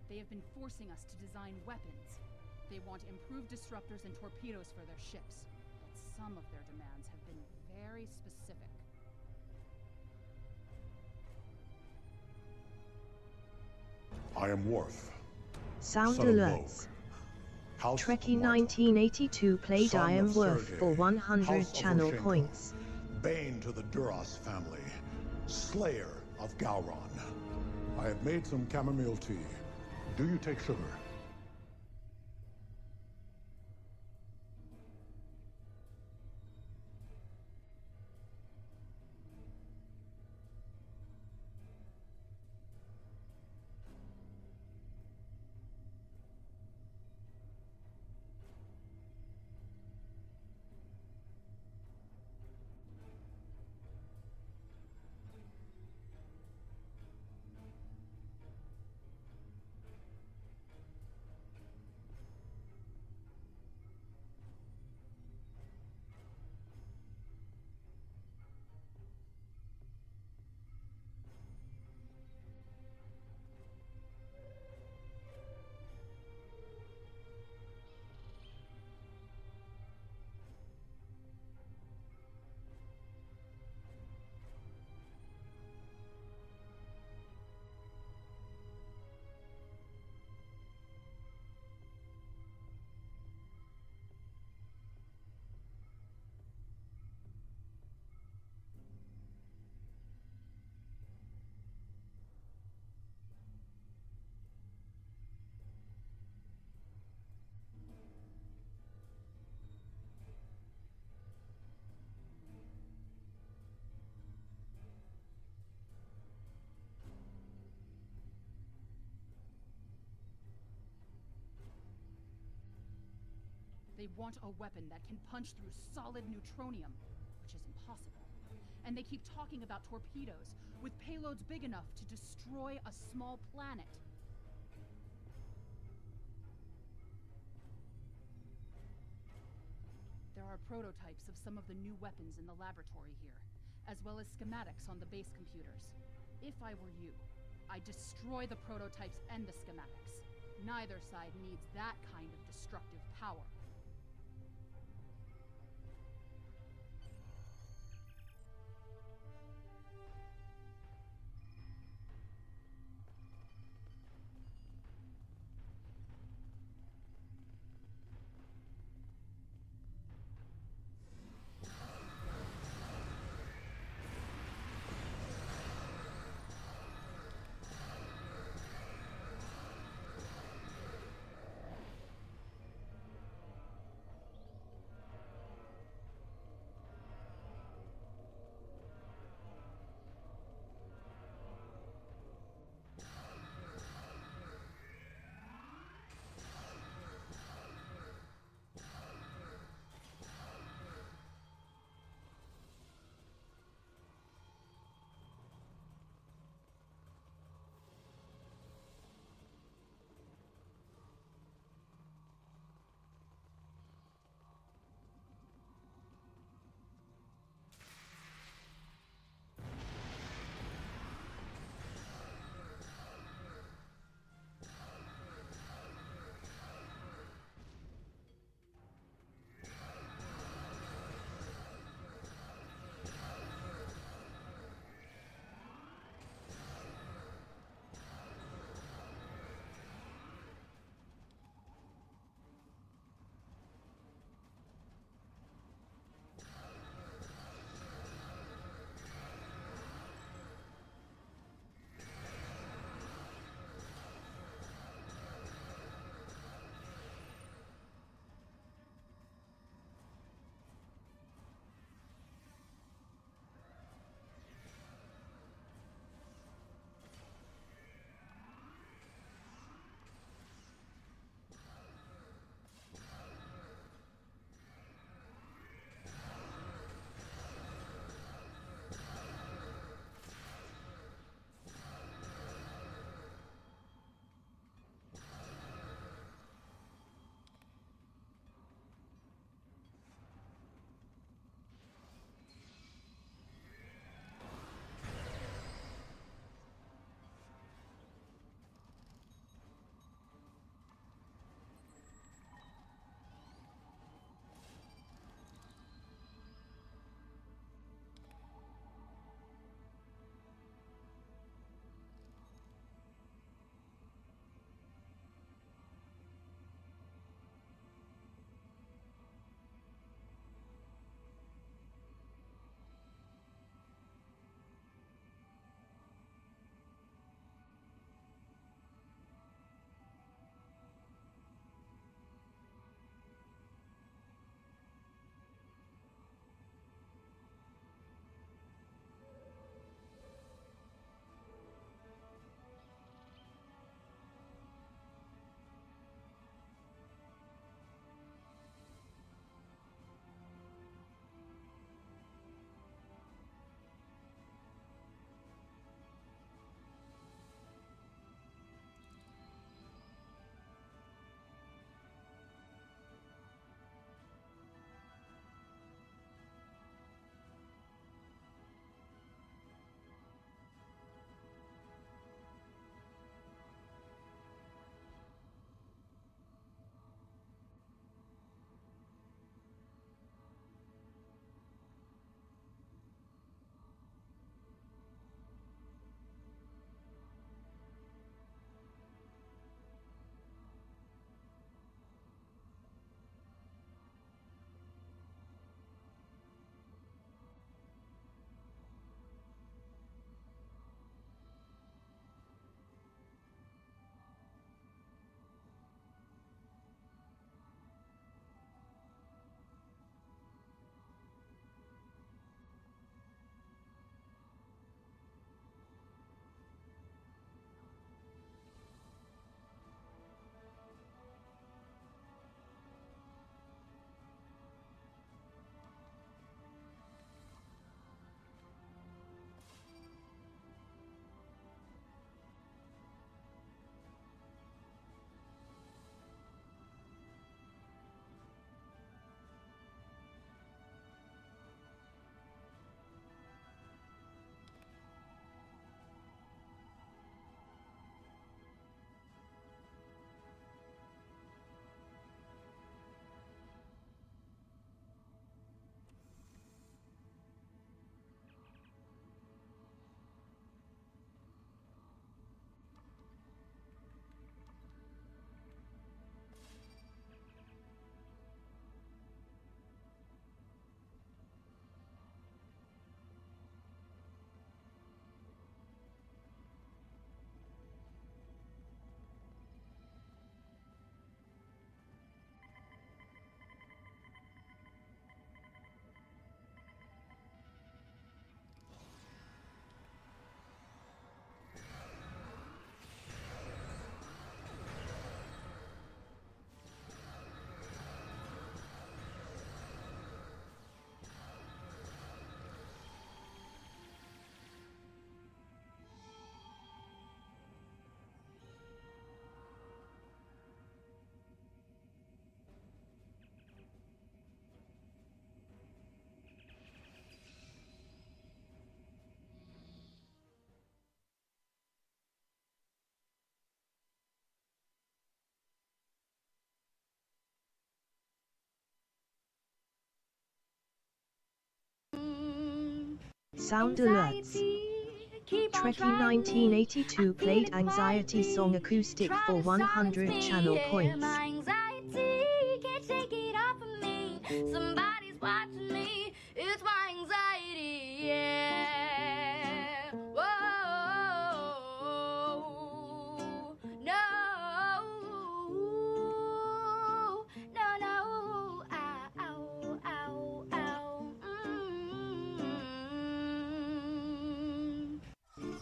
They have been forcing us to design weapons. They want improved disruptors and torpedoes for their ships, but some of their demands have been very specific. I am Worf. Sound son of alerts. Logue. House of Trekkie Martok. 1982 played Son I Am of Worth Sergei. for 100 House of channel Roshenko. points. Bane to the Duras family. Slayer of Gowron. I have made some chamomile tea. Do you take sugar? They want a weapon that can punch through solid neutronium, which is impossible. And they keep talking about torpedoes, with payloads big enough to destroy a small planet. There are prototypes of some of the new weapons in the laboratory here, as well as schematics on the base computers. If I were you, I'd destroy the prototypes and the schematics. Neither side needs that kind of destructive power. Sound alerts. Trekkie 1982 played anxiety song acoustic for 100 channel points. My anxiety can't take it off of me. Somebody's watching me. It's my anxiety, yeah. Whoa, no, no, ow, ow, ow, ow.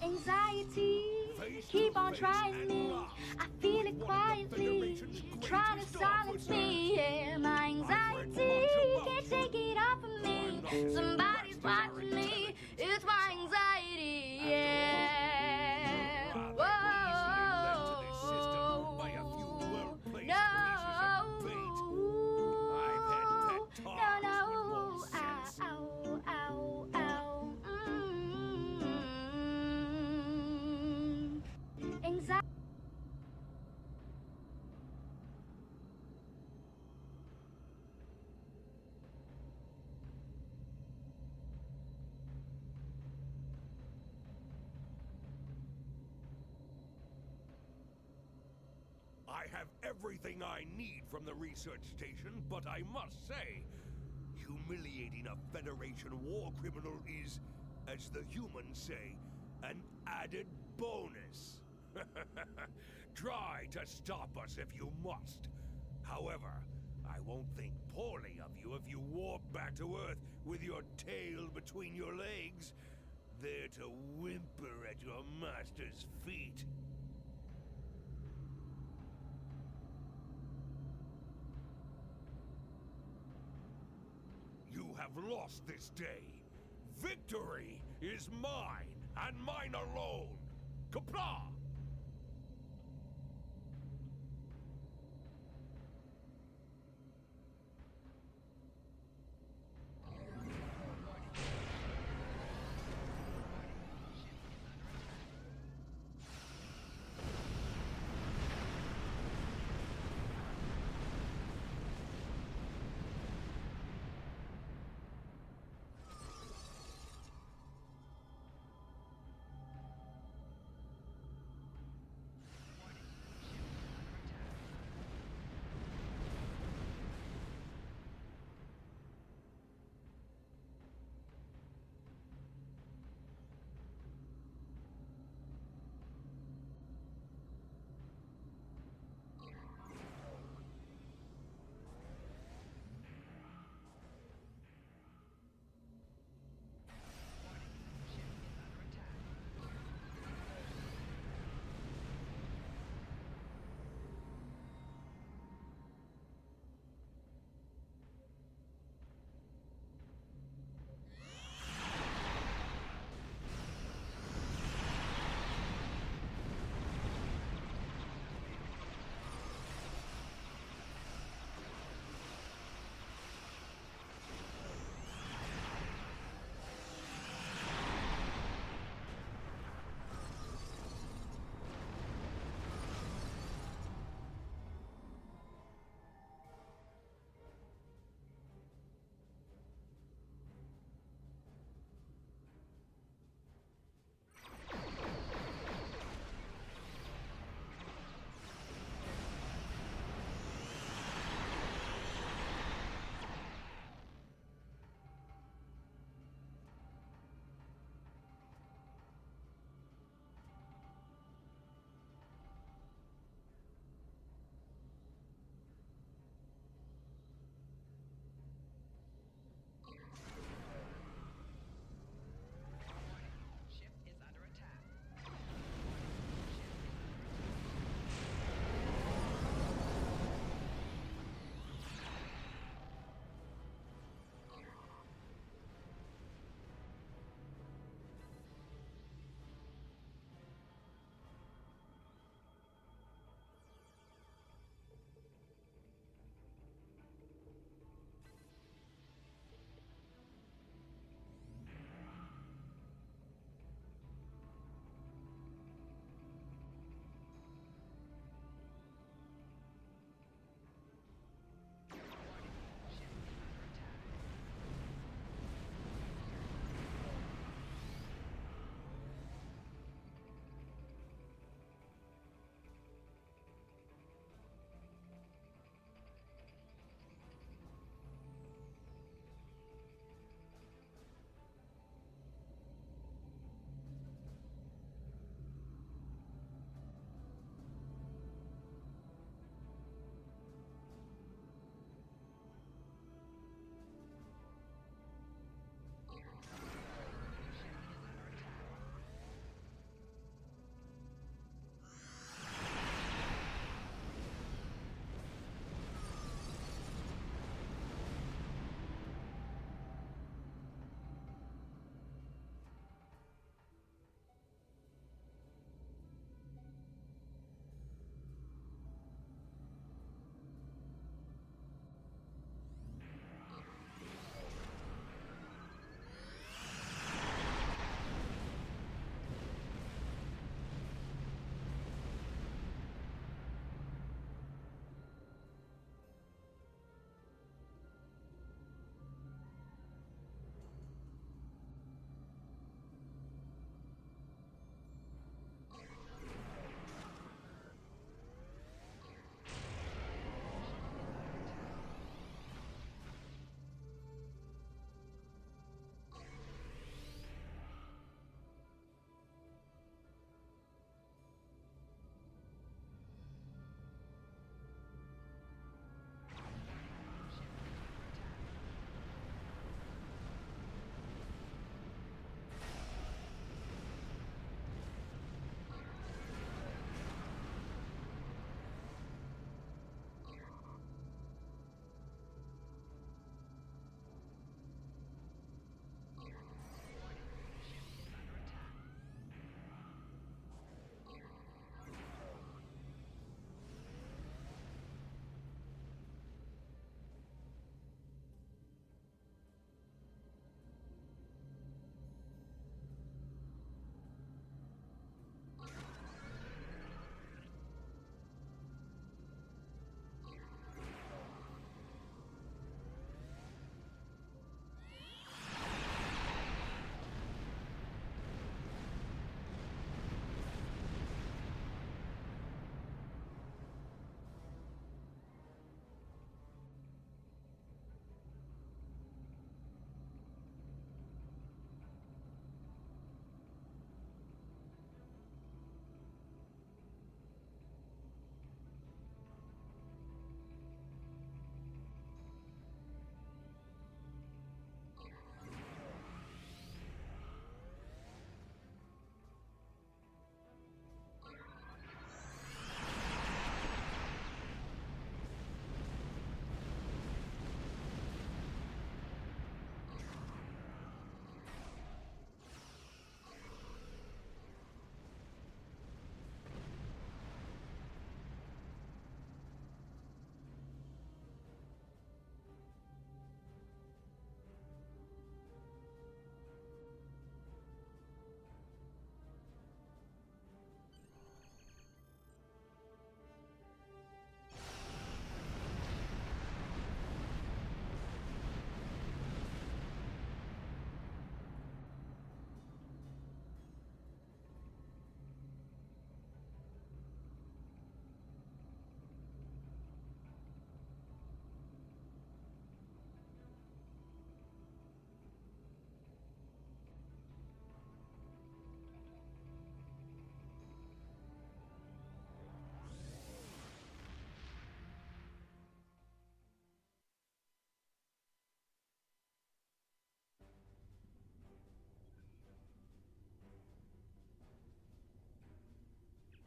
Anxiety, keep on trying me. I feel it quietly, trying to silence me. Yeah, my anxiety can't take it off of me. Somebody's watching me. It's my anxiety. Yeah. Whoa. No. No. Ow, ow, ow. Anxiety. I have everything I need from the research station, but I must say, humiliating a Federation war criminal is, as the humans say, an added bonus. Try to stop us if you must. However, I won't think poorly of you if you warp back to Earth with your tail between your legs, there to whimper at your master's feet. You have lost this day. Victory is mine, and mine alone. Qapla'!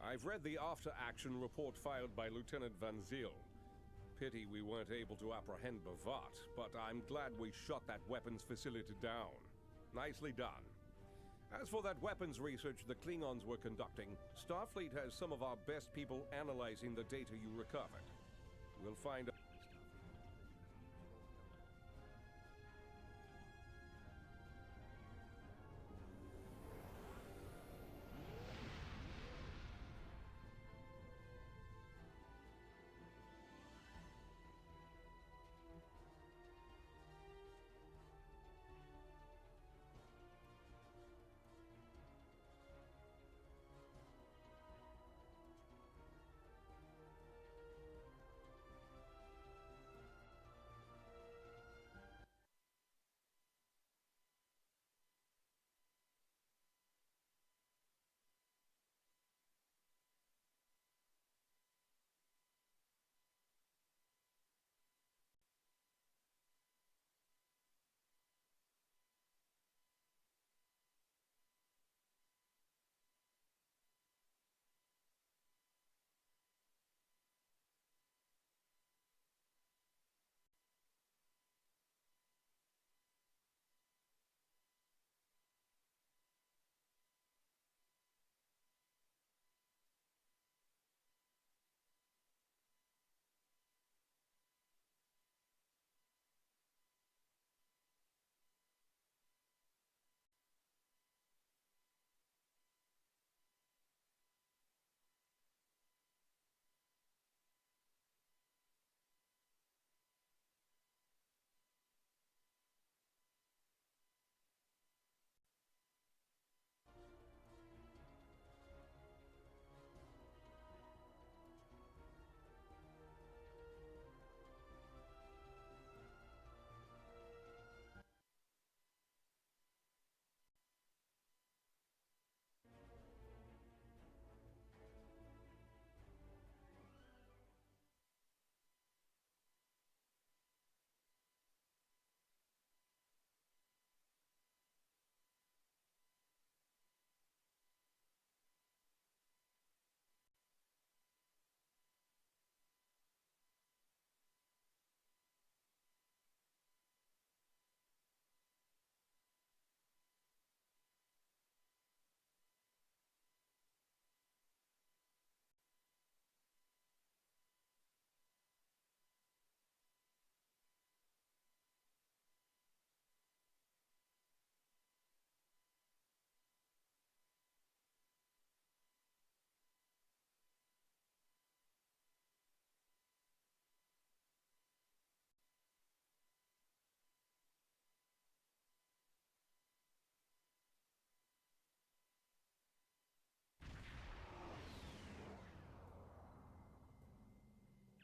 I've read the after-action report filed by Lieutenant Van Zyl. Pity we weren't able to apprehend Bavat, but I'm glad we shot that weapons facility down. Nicely done. As for that weapons research the Klingons were conducting, Starfleet has some of our best people analyzing the data you recovered. We'll find...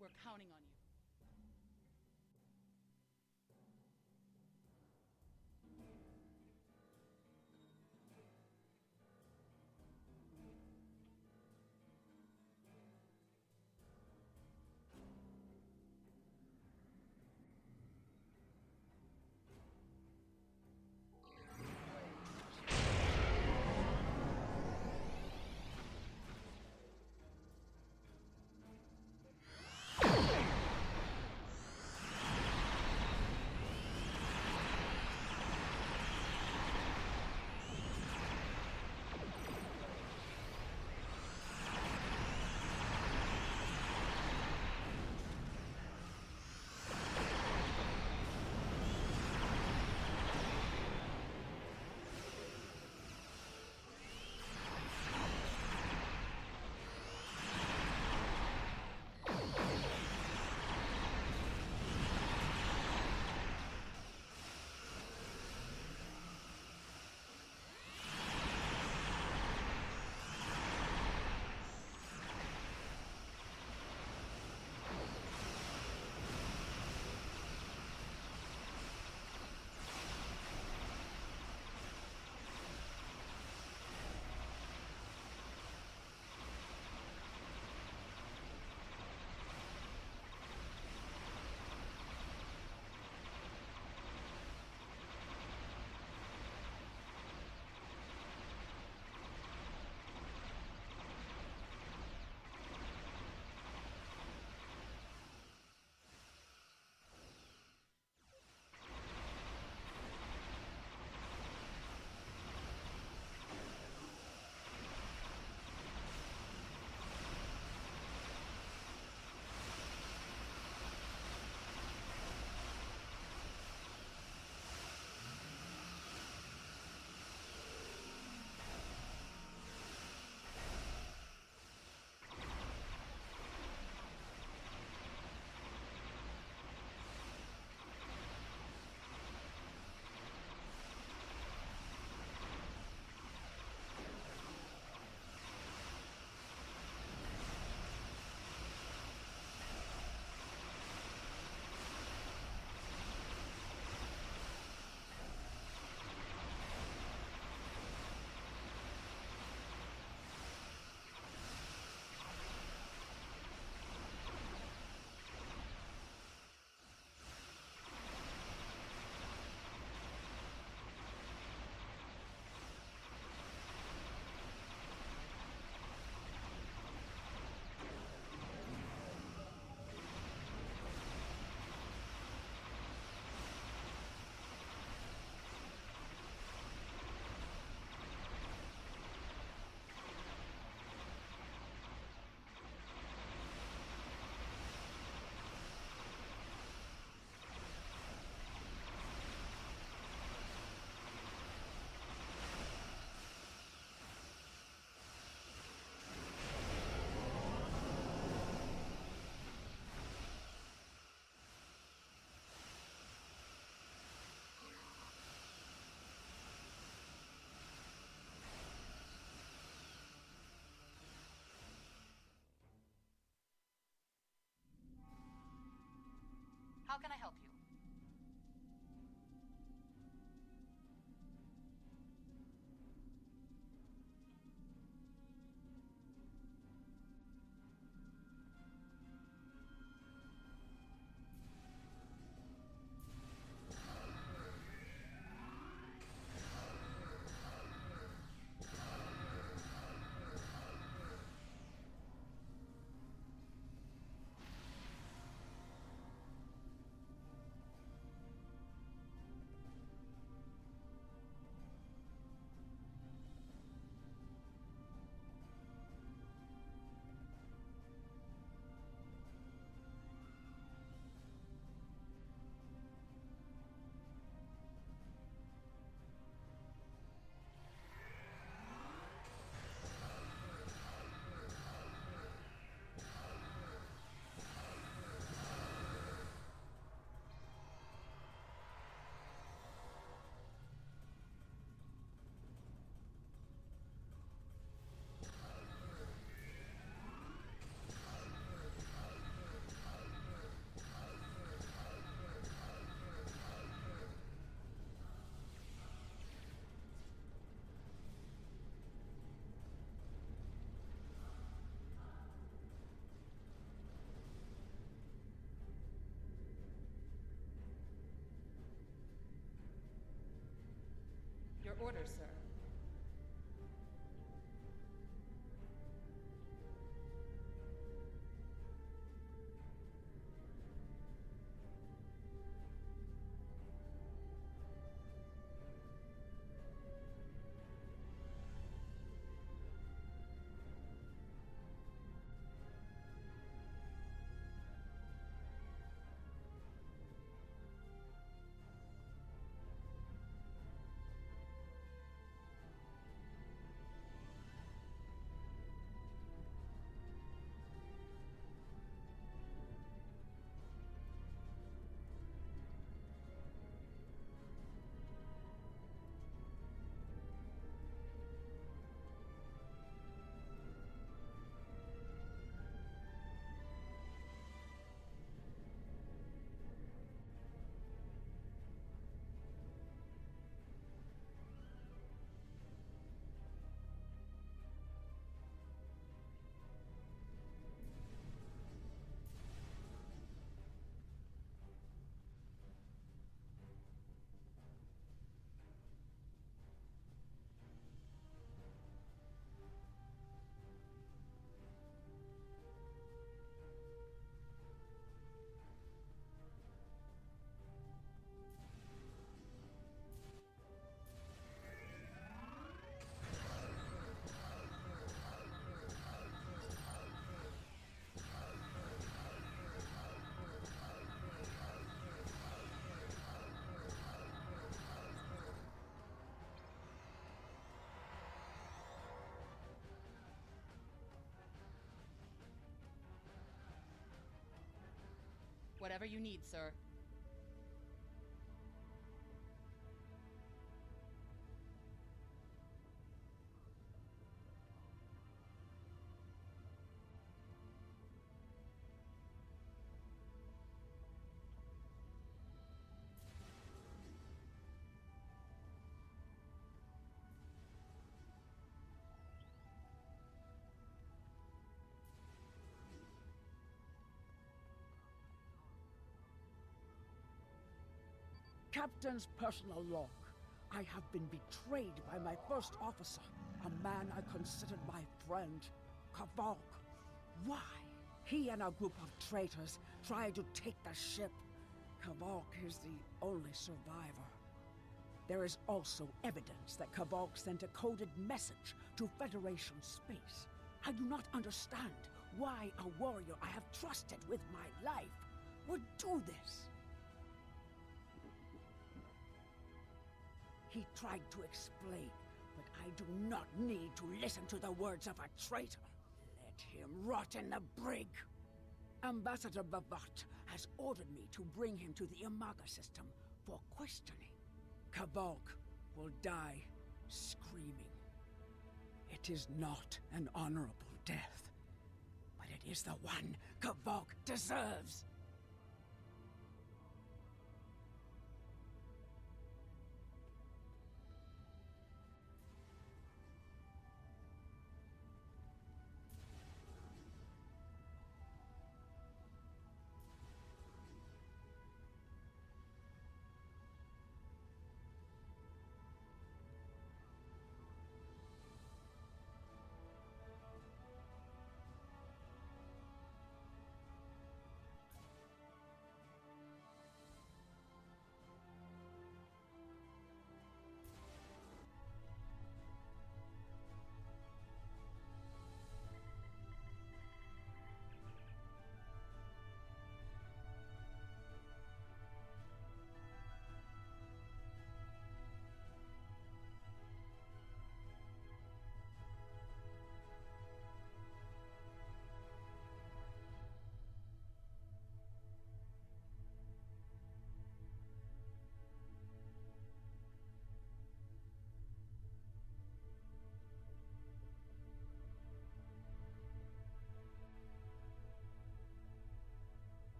We're counting on you. How can I help you? Your order, sir. Whatever you need, sir. Captain's personal log. I have been betrayed by my first officer, a man I considered my friend, Kavok. Why? He and a group of traitors tried to take the ship. Kavok is the only survivor. There is also evidence that Kavok sent a coded message to Federation space. I do not understand why a warrior I have trusted with my life would do this. He tried to explain, but I do not need to listen to the words of a traitor. Let him rot in the brig. Ambassador Bavat has ordered me to bring him to the Imaga system for questioning. Kavok will die screaming. It is not an honorable death, but it is the one Kavok deserves.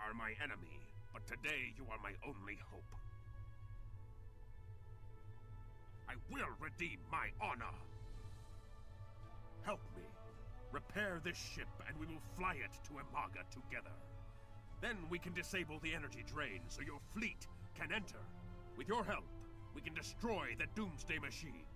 are my enemy, but today you are my only hope. I will redeem my honor. Help me. Repair this ship, and we will fly it to Imaga together. Then we can disable the energy drain so your fleet can enter. With your help, we can destroy the Doomsday Machine.